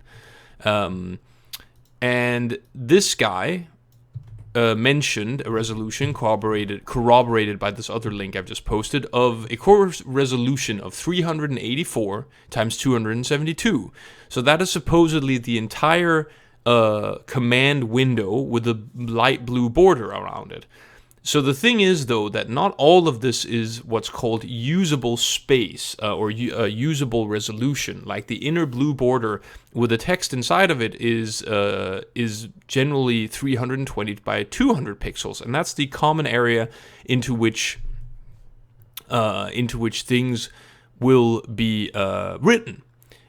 And this guy mentioned a resolution corroborated by this other link I've just posted, of a core resolution of 384 times 272. So that is supposedly the entire command window with a light blue border around it. So the thing is, though, that not all of this is what's called usable space or usable resolution. Like the inner blue border with the text inside of it is generally 320 by 200 pixels, and that's the common area into which things will be written.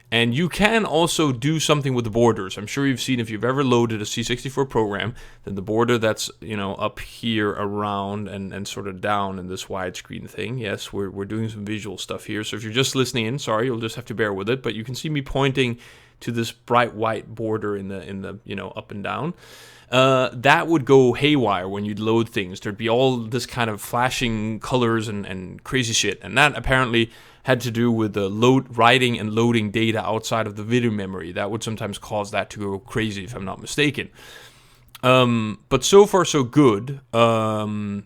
And you can also do something with the borders. I'm sure you've seen, if you've ever loaded a C64 program, then the border that's, up here around and sort of down in this widescreen thing. Yes, we're doing some visual stuff here. So if you're just listening in, sorry, you'll just have to bear with it. But you can see me pointing to this bright white border in the up and down. That would go haywire when you'd load things. There'd be all this kind of flashing colors and crazy shit. And that apparently had to do with the writing and loading data outside of the video memory. That would sometimes cause that to go crazy, if I'm not mistaken. But so far so good. I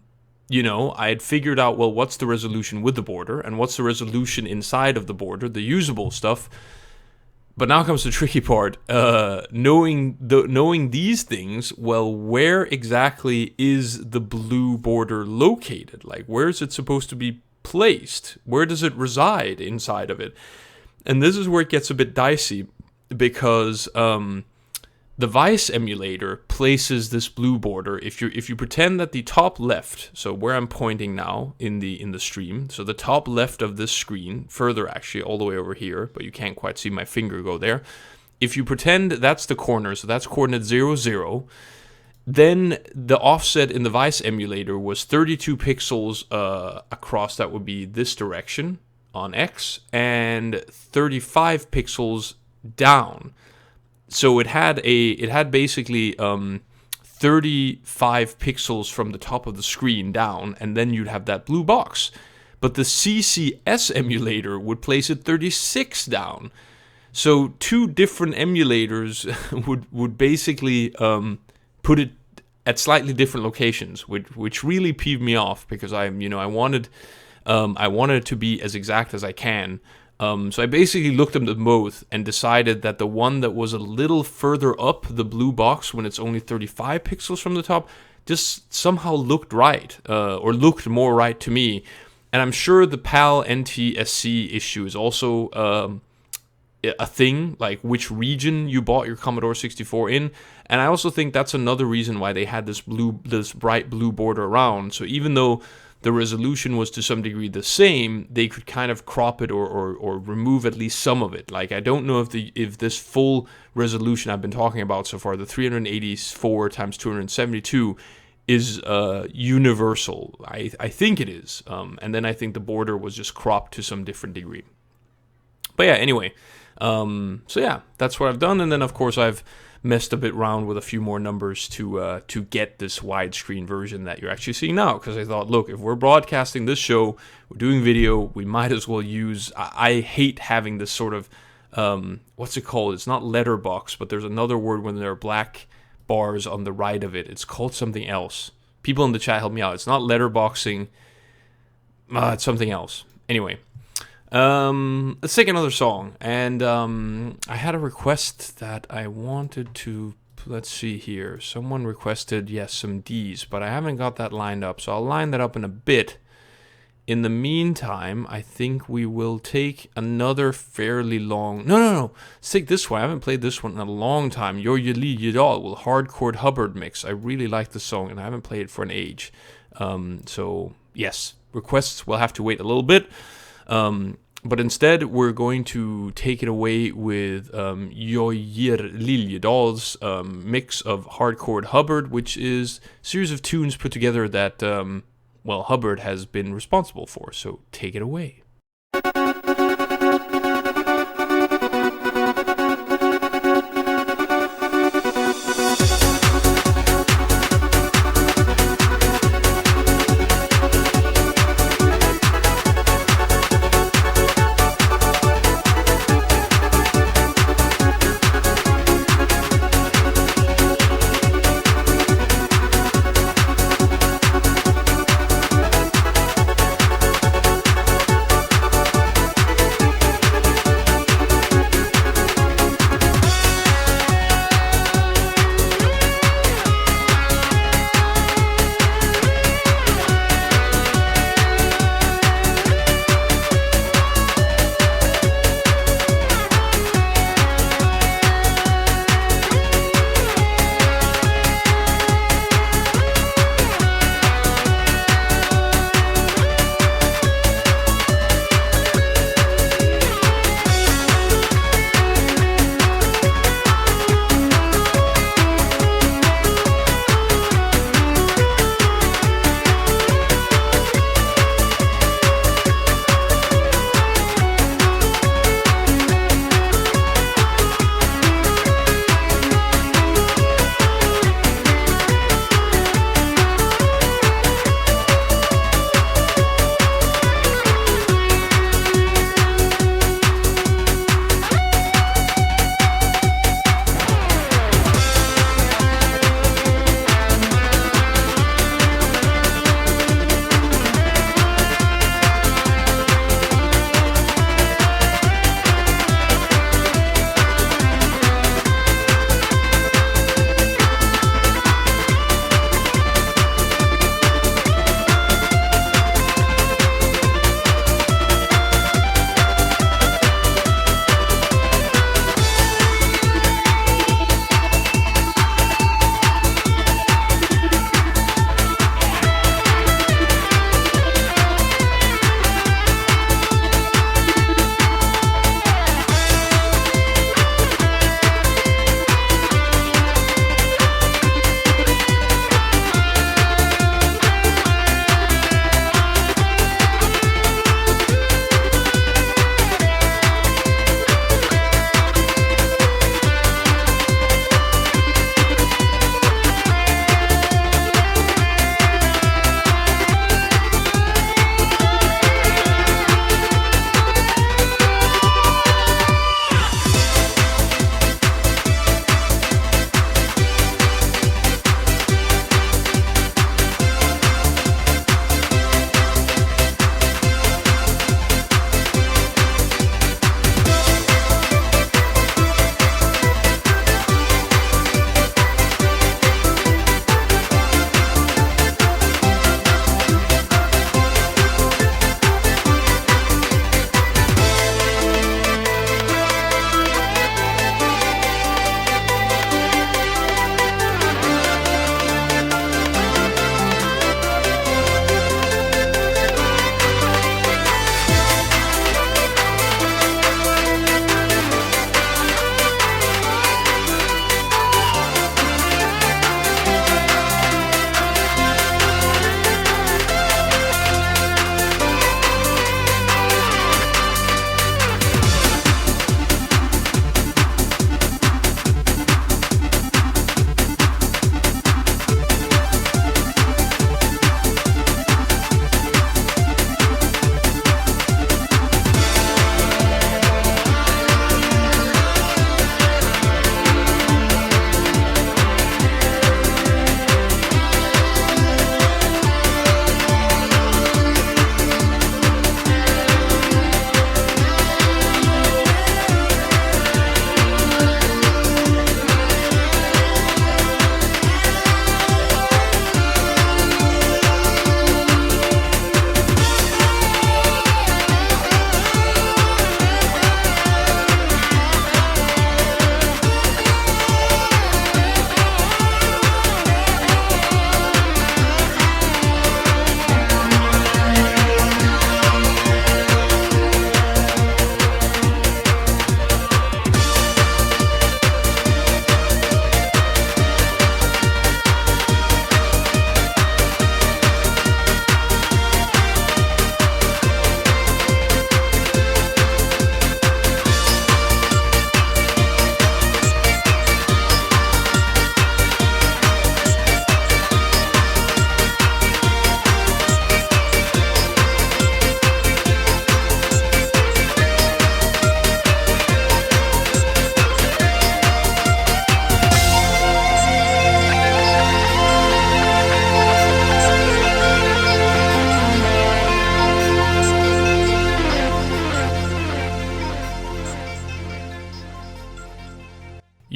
had figured out, well, what's the resolution with the border, and what's the resolution inside of the border, the usable stuff. But now comes the tricky part. Knowing these things, well, where exactly is the blue border located? Like, where is it supposed to be placed? Where does it reside inside of it? And this is where it gets a bit dicey, because the Vice emulator places this blue border. If you pretend that the top left, so where I'm pointing now in the stream, so the top left of this screen, further actually all the way over here, but you can't quite see my finger go there. If you pretend that's the corner, so that's coordinate 0, 0, Then the offset in the Vice emulator was 32 pixels across, that would be this direction on X, and 35 pixels down. So it had basically 35 pixels from the top of the screen down, and then you'd have that blue box. But the CCS emulator would place it 36 down. So 2 different emulators would basically put it at slightly different locations, which really peeved me off, because I wanted it to be as exact as I can. So I basically looked at them both and decided that the one that was a little further up the blue box, when it's only 35 pixels from the top, just somehow looked right, or looked more right to me. And I'm sure the PAL NTSC issue is also a thing, like which region you bought your Commodore 64 in. And I also think that's another reason why they had this bright blue border around. So even though the resolution was to some degree the same, they could kind of crop it or remove at least some of it. Like, I don't know if this full resolution I've been talking about so far, the 384 times 272, is universal. I think it is. And then I think the border was just cropped to some different degree. But yeah, anyway. So yeah, that's what I've done. And then, of course, I've messed a bit around with a few more numbers to get this widescrreen version that you're actually seeing now. Because I thought, look, if we're broadcasting this show, we're doing video, we might as well use... I hate having this sort of... what's it called? It's not letterbox, but there's another word when there are black bars on the right of it. It's called something else. People in the chat help me out. It's not letterboxing. It's something else. Anyway. Let's take another song. And I had a request that I wanted to... Let's see here. Someone requested, yes, some Ds, but I haven't got that lined up. So I'll line that up in a bit. In the meantime, I think we will take another fairly long... No. Let's take this one. I haven't played this one in a long time. Your Yali Yadal with Hardcore Hubbard mix. I really like the song, and I haven't played it for an age. So, yes. Requests will have to wait a little bit. But instead, we're going to take it away with Joyir Liljedal's mix of Hardcore Hubbard, which is a series of tunes put together that... Hubbard has been responsible for, so take it away.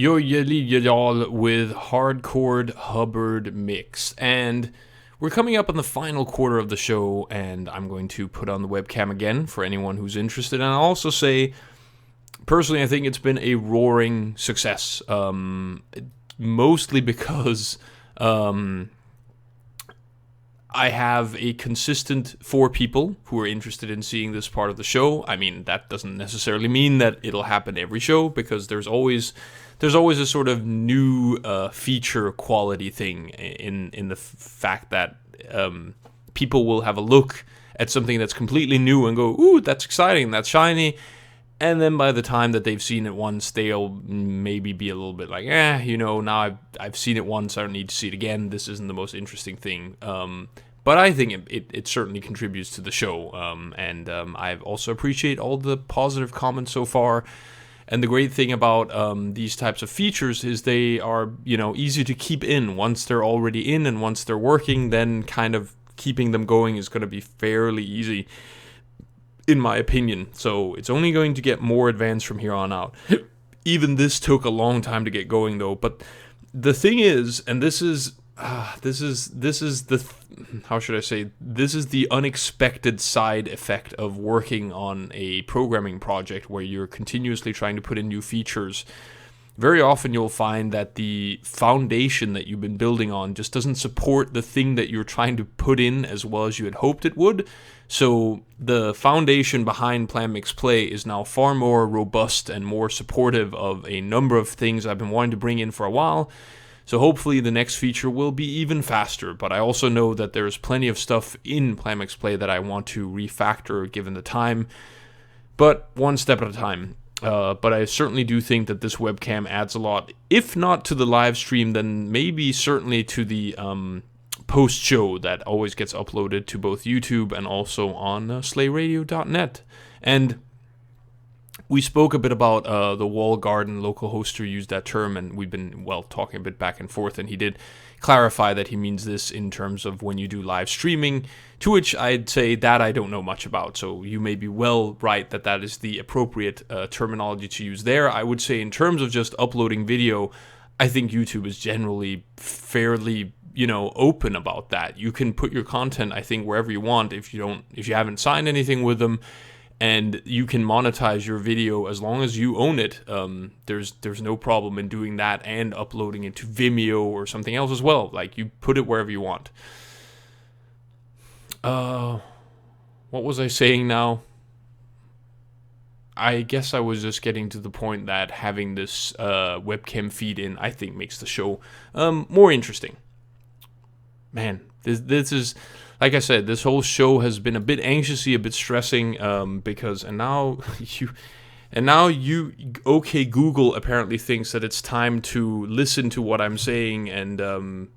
y'all with Hardcore Hubbard Mix. And we're coming up on the final quarter of the show, and I'm going to put on the webcam again for anyone who's interested. And I'll also say, personally, I think it's been a roaring success. Mostly because I have a consistent 4 people who are interested in seeing this part of the show. I mean, that doesn't necessarily mean that it'll happen every show, because there's always a sort of new feature quality thing in the fact that people will have a look at something that's completely new and go, ooh, that's exciting, that's shiny. And then by the time that they've seen it once, they'll maybe be a little bit like, now I've seen it once, I don't need to see it again, this isn't the most interesting thing. But I think it certainly contributes to the show, and I also appreciate all the positive comments so far. And the great thing about these types of features is they are, easy to keep in. Once they're already in and once they're working, then kind of keeping them going is going to be fairly easy, in my opinion. So it's only going to get more advanced from here on out. Even this took a long time to get going, though. But the thing is, and this is the unexpected side effect of working on a programming project where you're continuously trying to put in new features. Very often you'll find that the foundation that you've been building on just doesn't support the thing that you're trying to put in as well as you had hoped it would. So the foundation behind PlanMixPlay is now far more robust and more supportive of a number of things I've been wanting to bring in for a while. So hopefully the next feature will be even faster, but I also know that there's plenty of stuff in PlanMixPlay that I want to refactor given the time, but one step at a time. But I certainly do think that this webcam adds a lot, if not to the live stream, then maybe certainly to the post-show that always gets uploaded to both YouTube and also on slayradio.net. And we spoke a bit about the wall garden. Local hoster used that term, and we've been, talking a bit back and forth, and he did clarify that he means this in terms of when you do live streaming, to which I'd say that I don't know much about, so you may be well right that is the appropriate terminology to use there. I would say in terms of just uploading video, I think YouTube is generally fairly, open about that. You can put your content, I think, wherever you want if you haven't signed anything with them. And you can monetize your video as long as you own it. There's no problem in doing that and uploading it to Vimeo or something else as well. Like, you put it wherever you want. What was I saying now? I guess I was just getting to the point that having this webcam feed in, I think, makes the show more interesting. Man, this is... Like I said, this whole show has been a bit anxiously, a bit stressing, because now OK Google apparently thinks that it's time to listen to what I'm saying and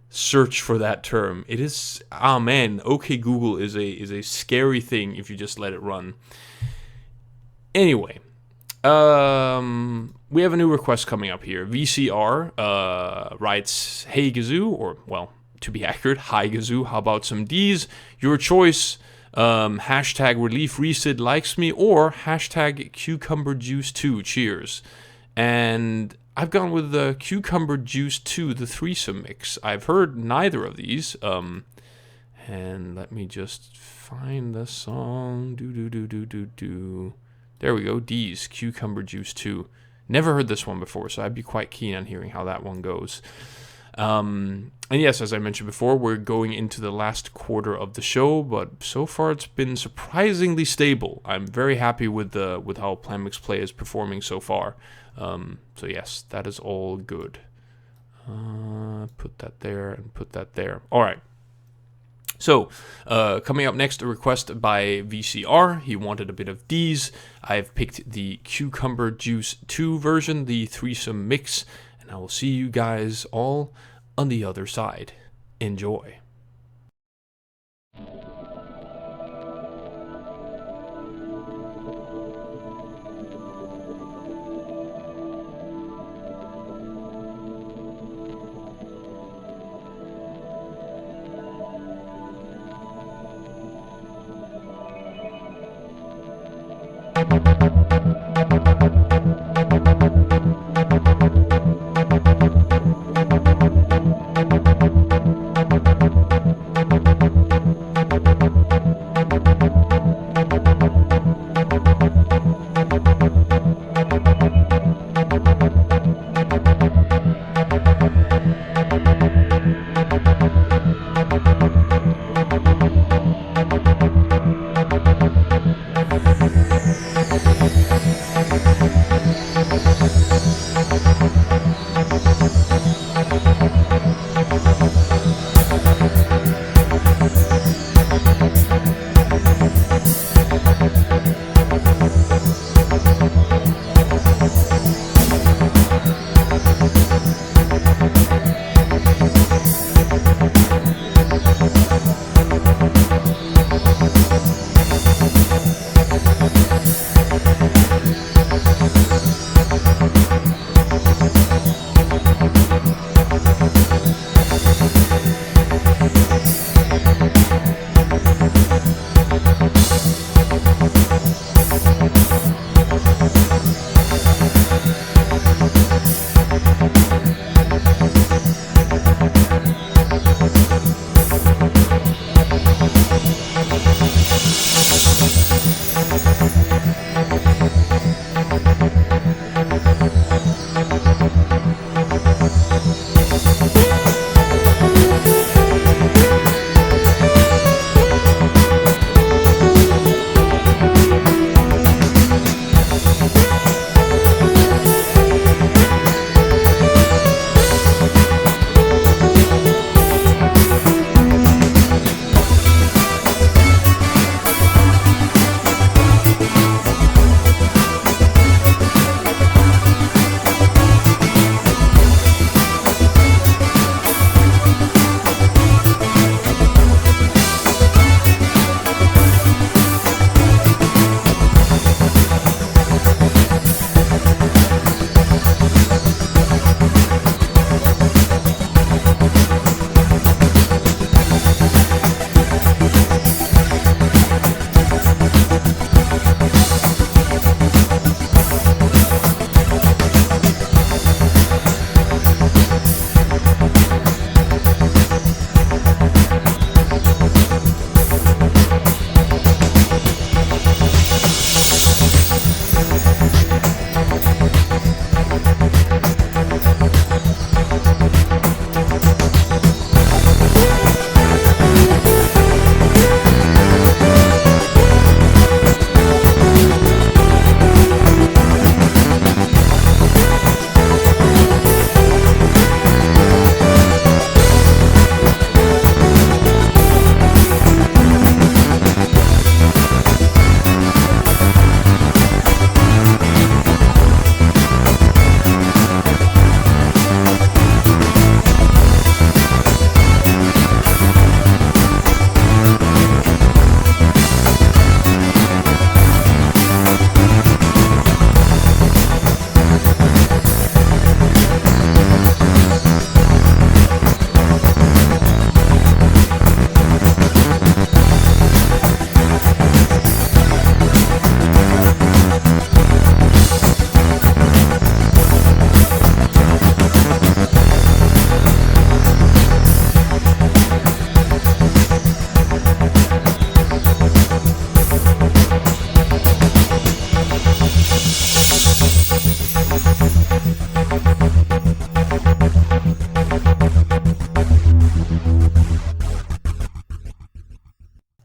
search for that term. It is, OK Google is a scary thing if you just let it run. Anyway, we have a new request coming up here. VCR writes, "Hey Gazoo," to be accurate, "Hi Gazoo, how about some D's? Your choice, hashtag Relief Resid likes me, or hashtag Cucumber Juice 2, cheers." And I've gone with the Cucumber Juice 2, the threesome mix. I've heard neither of these, and let me just find the song. There we go, D's, Cucumber Juice 2. Never heard this one before, so I'd be quite keen on hearing how that one goes. And yes, as I mentioned before, we're going into the last quarter of the show, but so far it's been surprisingly stable. I'm very happy with how PlanMixPlay is performing so far. So yes, that is all good. Put that there and put that there. All right. So, coming up next, a request by VCR. He wanted a bit of D's. I've picked the Cucumber Juice 2 version, the threesome mix, and I will see you guys all on the other side. Enjoy.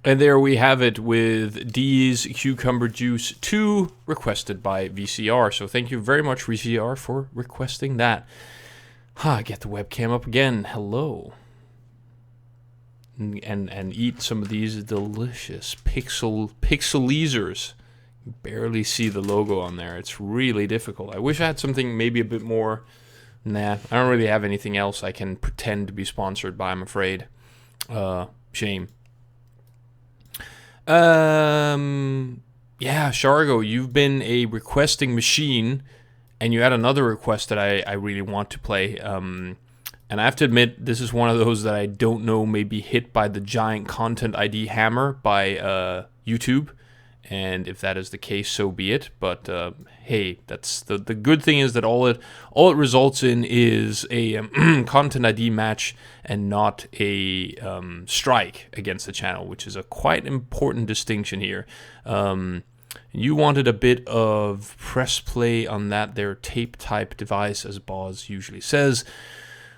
And there we have it with D's Cucumber Juice 2, requested by VCR. So thank you very much, VCR, for requesting that. Get the webcam up again. Hello. And eat some of these delicious pixelizers. You barely see the logo on there. It's really difficult. I wish I had something maybe a bit more. Nah, I don't really have anything else I can pretend to be sponsored by, I'm afraid. Shame. Yeah, Shargo, you've been a requesting machine, and you had another request that I really want to play. And I have to admit, this is one of those that I don't know may be hit by the giant content ID hammer by YouTube. And if that is the case, so be it. But hey, that's the good thing is that all it results in is a content ID match and not a strike against the channel, which is a quite important distinction here. You wanted a bit of press play on that there tape type device, as Boz usually says.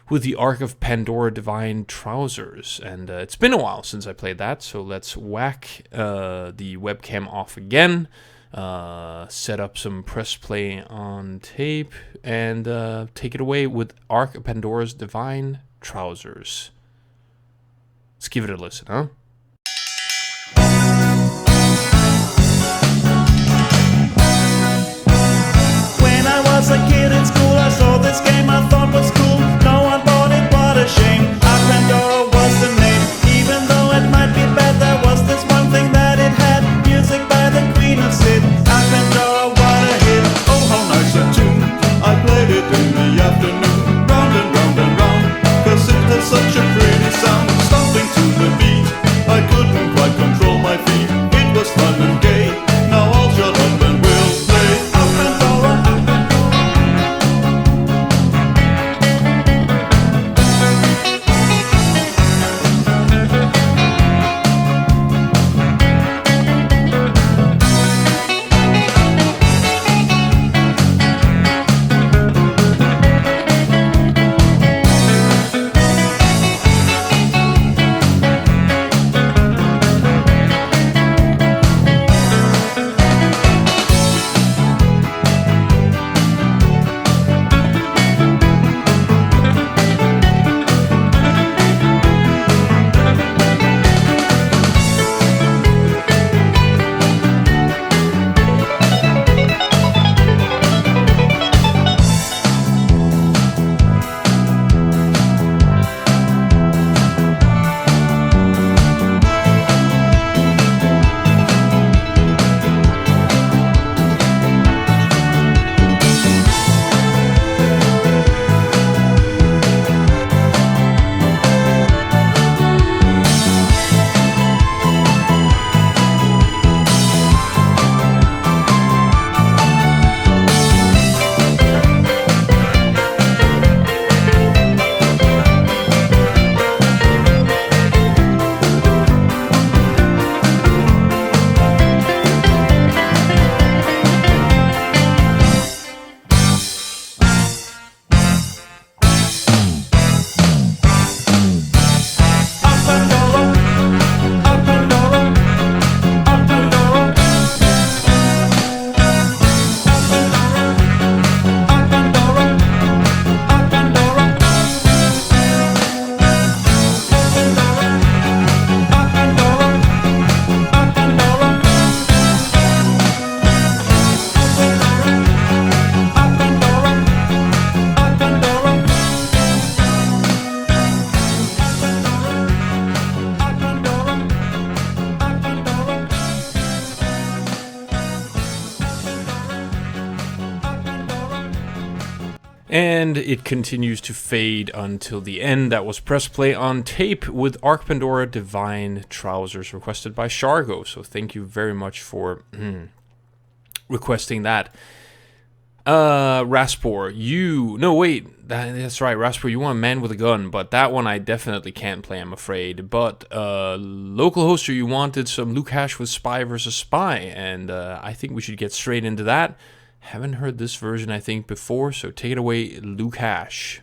with the Ark of Pandora Divine Trousers. And it's been a while since I played that, so let's whack the webcam off again, set up some press play on tape, and take it away with Ark of Pandora's Divine Trousers. Let's give it a listen, huh? When I was a kid in school, I saw this game I thought was cool. No one bought it, what a shame. Ark Pandora was the name. Even though it might be bad, there was this one thing that it had. Music by the Queen of Sid. Ark Pandora, what a hit. Oh, how nice a tune. I played it in the afternoon. Round and round and round, 'cause it has such a pretty sound. Stomping to the beat, I couldn't quite control my feet. It was fun and gay. Now I'll shut up and we'll play Ark Pandora. And it continues to fade until the end. That was press play on tape with Ark Pandora Divine Trousers, requested by Shargo. So thank you very much for requesting that. Raspor, that's right, Raspor, you want a man with a gun, but that one I definitely can't play, I'm afraid. But local hoster, you wanted some Lukash with Spy vs. Spy, and I think we should get straight into that. Haven't heard this version, I think, before, so take it away, Lukash.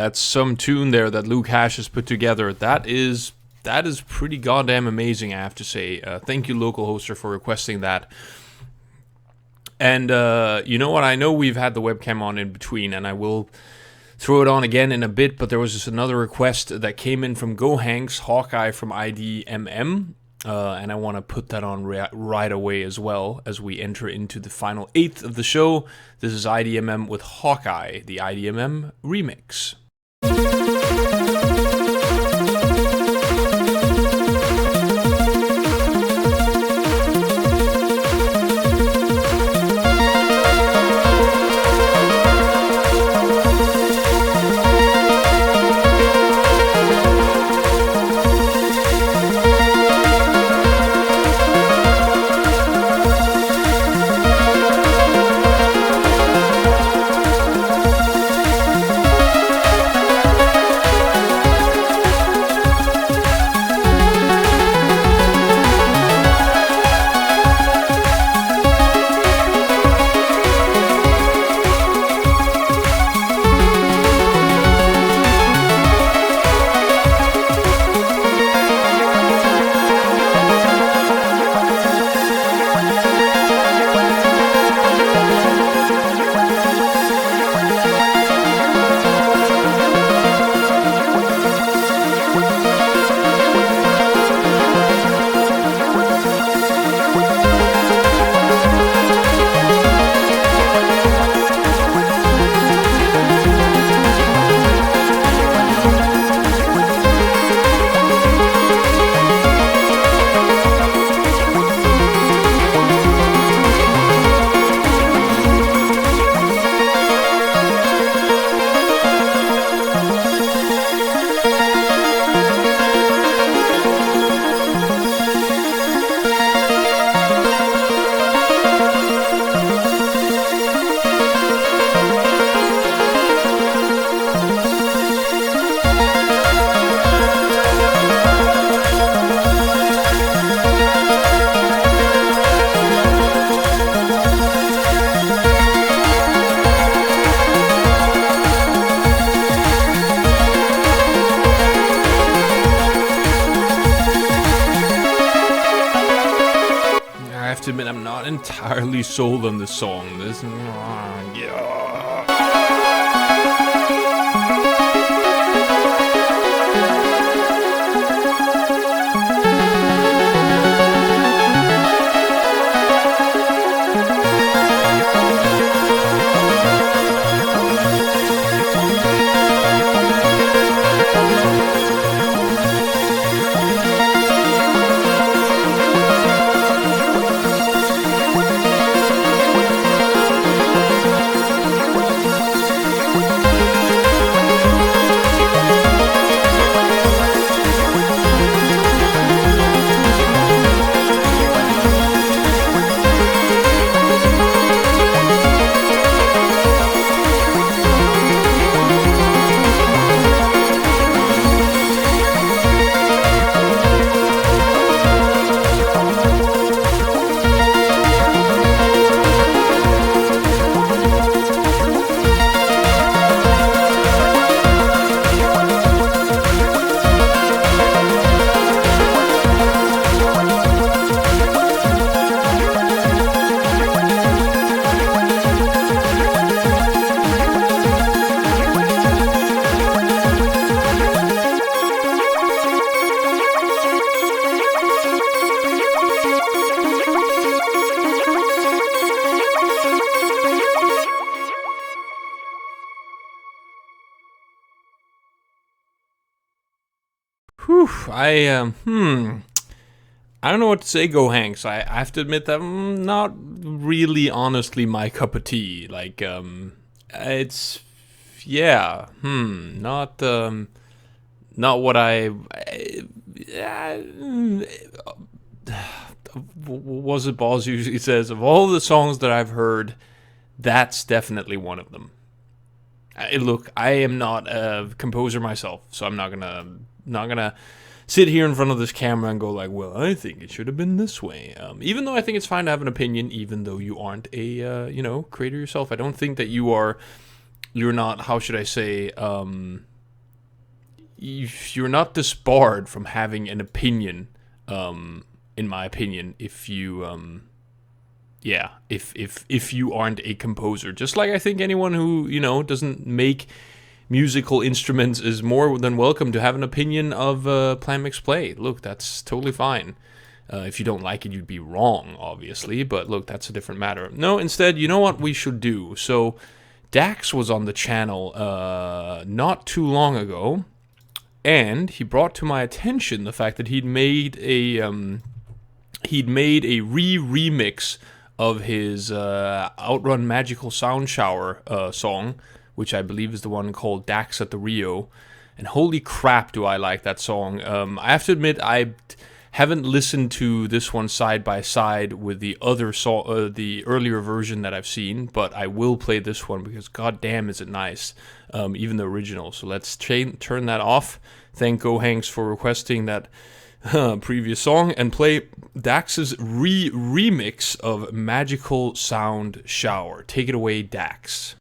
that's some tune there that Luke Hash has put together. That is pretty goddamn amazing, I have to say. Thank you, local hoster, for requesting that. And you know what? I know we've had the webcam on in between, and I will throw it on again in a bit, but there was just another request that came in from GoHanks, Hawkeye from IDMM, and I want to put that on right away as well as we enter into the final 8th of the show. This is IDMM with Hawkeye, the IDMM remix. Entirely sold on this song. This, yeah. Whew, I don't know what to say, GoHanks. I have to admit that not really, honestly, my cup of tea. Like, it's, yeah, not what was it Balls usually says, of all the songs that I've heard, that's definitely one of them. Look, I am not a composer myself, so I'm not gonna sit here in front of this camera and go like, well, I think it should have been this way. Even though I think it's fine to have an opinion, even though you aren't a creator yourself. I don't think that you're not, how should I say, you're not disbarred from having an opinion, in my opinion, if you if you aren't a composer. Just like I think anyone who, doesn't make musical instruments is more than welcome to have an opinion of PlanMixPlay. Look, that's totally fine. If you don't like it, you'd be wrong, obviously. But look, that's a different matter. No, instead, you know what we should do? So, Dax was on the channel not too long ago, and he brought to my attention the fact that he'd made a remix of his Outrun Magical Sound Shower song, which I believe is the one called Dax at the Rio. And holy crap, do I like that song. I have to admit, I haven't listened to this one side by side with the other the earlier version that I've seen, but I will play this one because goddamn is it nice, even the original. So let's turn that off. Thank Go Hanks for requesting that previous song, and play Dax's remix of Magical Sound Shower. Take it away, Dax.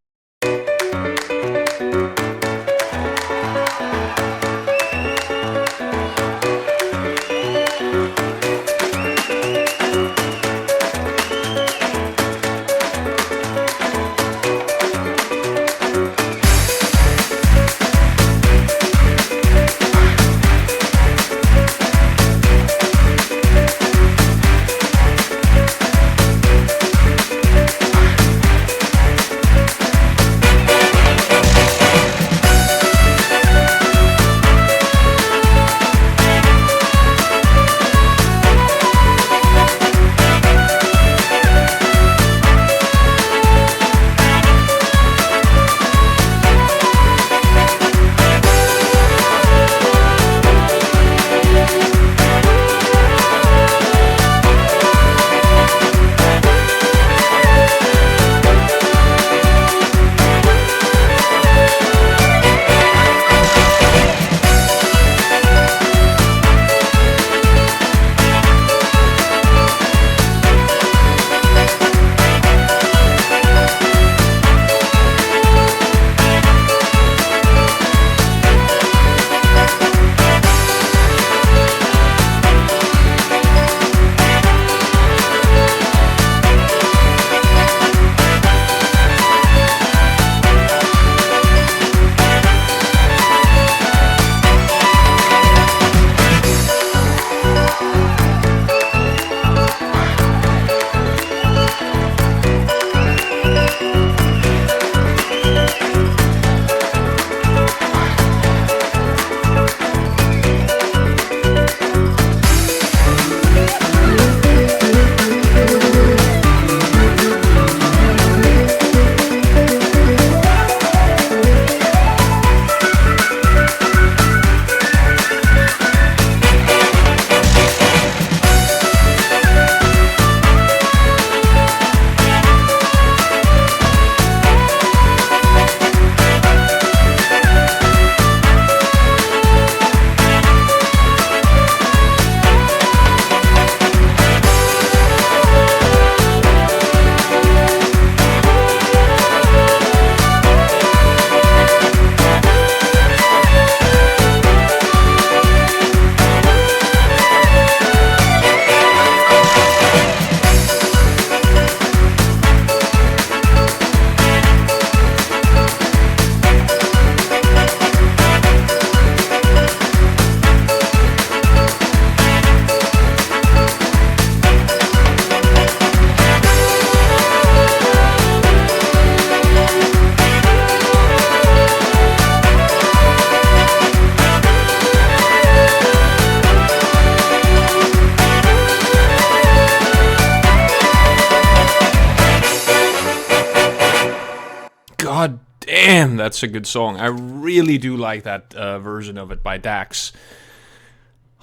God damn, that's a good song. I really do like that version of it by Dax.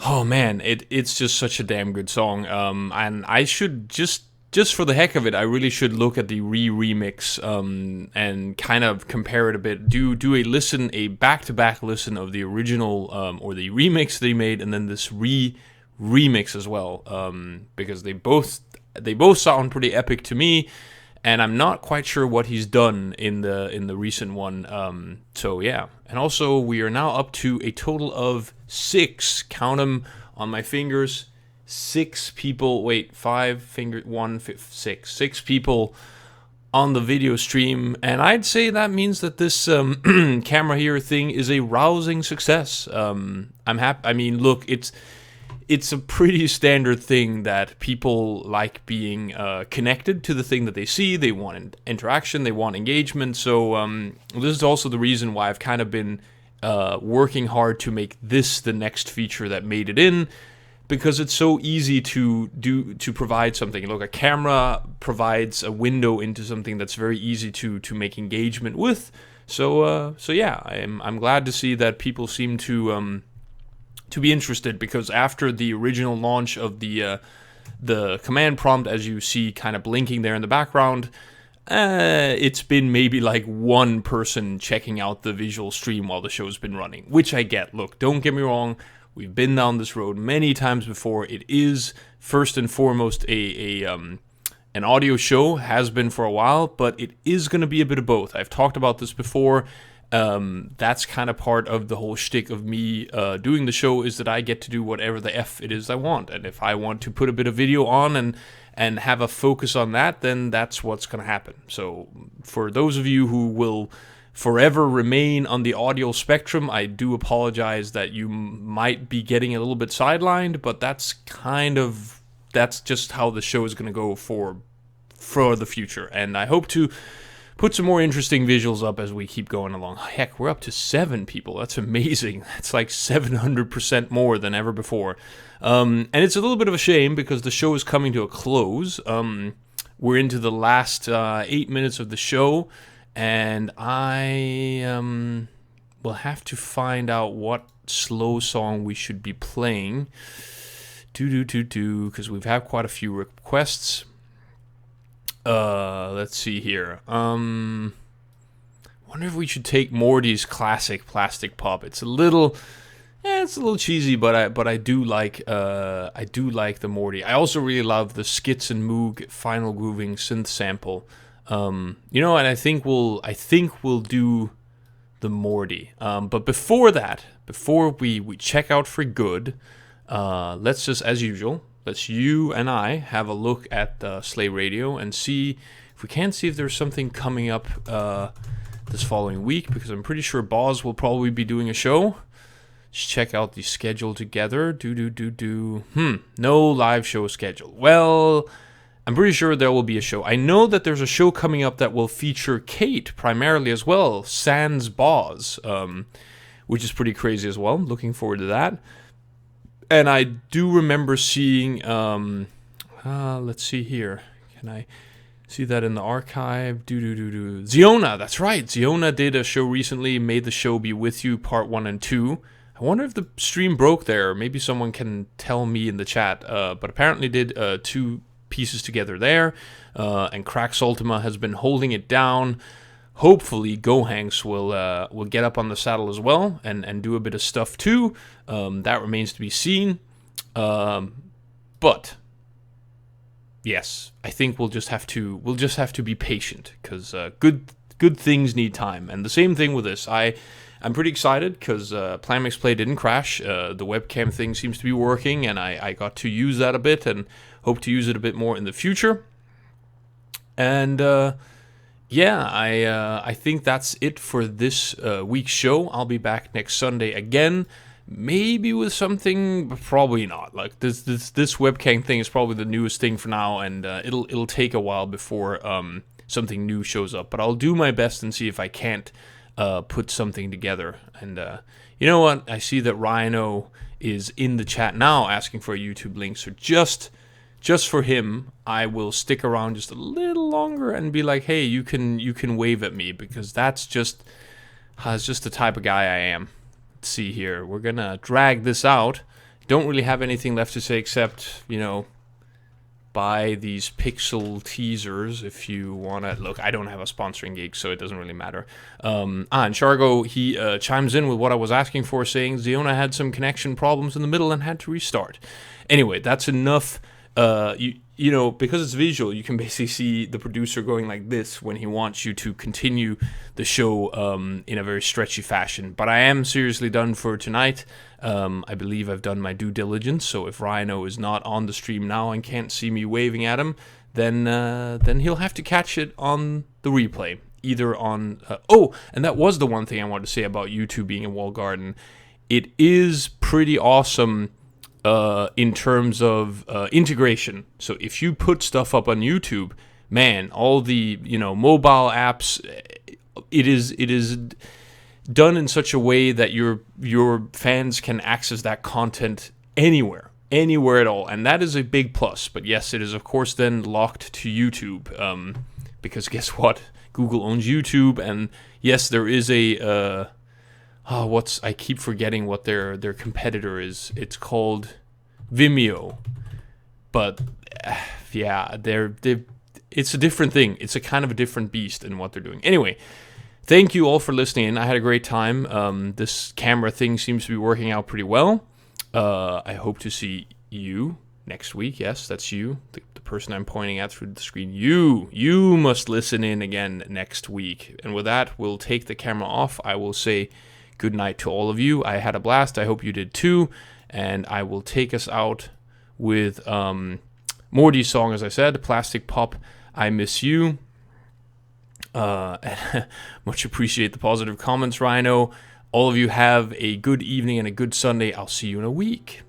Oh man, it's just such a damn good song. And I should just for the heck of it, I really should look at the remix and kind of compare it a bit. Do a back-to-back listen of the original or the remix they made, and then this remix as well, because they both sound pretty epic to me. and I'm not quite sure what he's done in the recent one. So yeah, and also we are now up to a total of 6. Count them on my fingers. 6 people. Wait, 5 fingers. 1, 5, 6. 6 people on the video stream, and I'd say that means that this camera here thing is a rousing success. I'm happy. I mean, look, it's a pretty standard thing that people like being connected to the thing that they see. They want interaction, they want engagement. So this is also the reason why I've kind of been working hard to make this the next feature that made it in, because it's so easy to provide something. Look, a camera provides a window into something that's very easy to make engagement with. So yeah, I'm glad to see that people seem to be interested, because after the original launch of the command prompt, as you see kind of blinking there in the background, it's been maybe like 1 person checking out the visual stream while the show's been running, which I get. Look, don't get me wrong. We've been down this road many times before. It is first and foremost an audio show, has been for a while, but it is going to be a bit of both. I've talked about this before. That's kind of part of the whole shtick of me doing the show, is that I get to do whatever the F it is I want. And if I want to put a bit of video on and have a focus on that, then that's what's going to happen. So for those of you who will forever remain on the audio spectrum, I do apologize that you might be getting a little bit sidelined, but that's just how the show is going to go for the future. And I hope to put some more interesting visuals up as we keep going along. Heck, we're up to 7 people. That's amazing. That's like 700% more than ever before. And it's a little bit of a shame because the show is coming to a close. We're into the last 8 minutes of the show, and I will have to find out what slow song we should be playing. Because we've had quite a few requests. Let's see here. Wonder if we should take Morty's classic Plastic Pop. It's a little cheesy, but I do like the Morty. I also really love the Skits and Moog final grooving synth sample. And I think we'll do the Morty. But before that, before we check out for good, let's just, as usual, let's you and I have a look at Slay Radio and see if there's something coming up this following week, because I'm pretty sure Boz will probably be doing a show. Just check out the schedule together. No live show schedule. Well, I'm pretty sure there will be a show. I know that there's a show coming up that will feature Kate primarily as well, sans Boz, which is pretty crazy as well. Looking forward to that. And I do remember seeing, let's see here. Can I see that in the archive? Ziona, that's right. Ziona did a show recently, May the Show Be With You, Part 1 and 2. I wonder if the stream broke there. Maybe someone can tell me in the chat. But apparently did 2 pieces together there. And Crax Ultima has been holding it down. Hopefully, Gohanks will get up on the saddle as well and do a bit of stuff too. That remains to be seen. But yes, I think we'll just have to be patient, because good things need time. And the same thing with this. I'm pretty excited because PlanMixPlay didn't crash. The webcam thing seems to be working, and I got to use that a bit and hope to use it a bit more in the future. And yeah, I think that's it for this week's show. I'll be back next Sunday again, maybe with something, but probably not. Like this webcam thing is probably the newest thing for now, and it'll take a while before something new shows up. But I'll do my best and see if I can't put something together. And you know what? I see that Rhino is in the chat now asking for a YouTube link. So just for him, I will stick around just a little longer and be like, hey, you can wave at me, because that's just the type of guy I am. Let's see here. We're gonna drag this out. Don't really have anything left to say except, buy these pixel teasers if you wanna. Look, I don't have a sponsoring gig, so it doesn't really matter. And Shargo, he chimes in with what I was asking for, saying Ziona had some connection problems in the middle and had to restart. Anyway, that's enough you know, because it's visual, you can basically see the producer going like this when he wants you to continue the show in a very stretchy fashion. But I am seriously done for tonight. I believe I've done my due diligence, so if Rhino is not on the stream now and can't see me waving at him, then he'll have to catch it on the replay. Either on... and that was the one thing I wanted to say about YouTube being a walled garden. It is pretty awesome in terms of integration. So if you put stuff up on YouTube, man, all the, you know, mobile apps, it is done in such a way that your fans can access that content anywhere at all, and that is a big plus. But yes, it is of course then locked to YouTube, because guess what? Google owns YouTube, and yes, there is a I keep forgetting what their competitor is. It's called Vimeo, but yeah, it's a different thing. It's a kind of a different beast in what they're doing. Anyway, thank you all for listening. I had a great time. This camera thing seems to be working out pretty well. I hope to see you next week. Yes, that's you, the person I'm pointing at through the screen. You must listen in again next week. And with that, we'll take the camera off. I will say good night to all of you. I had a blast. I hope you did too. And I will take us out with Morty's song, as I said, Plastic Pop, I Miss You. Much appreciate the positive comments, Rhino. All of you have a good evening and a good Sunday. I'll see you in a week.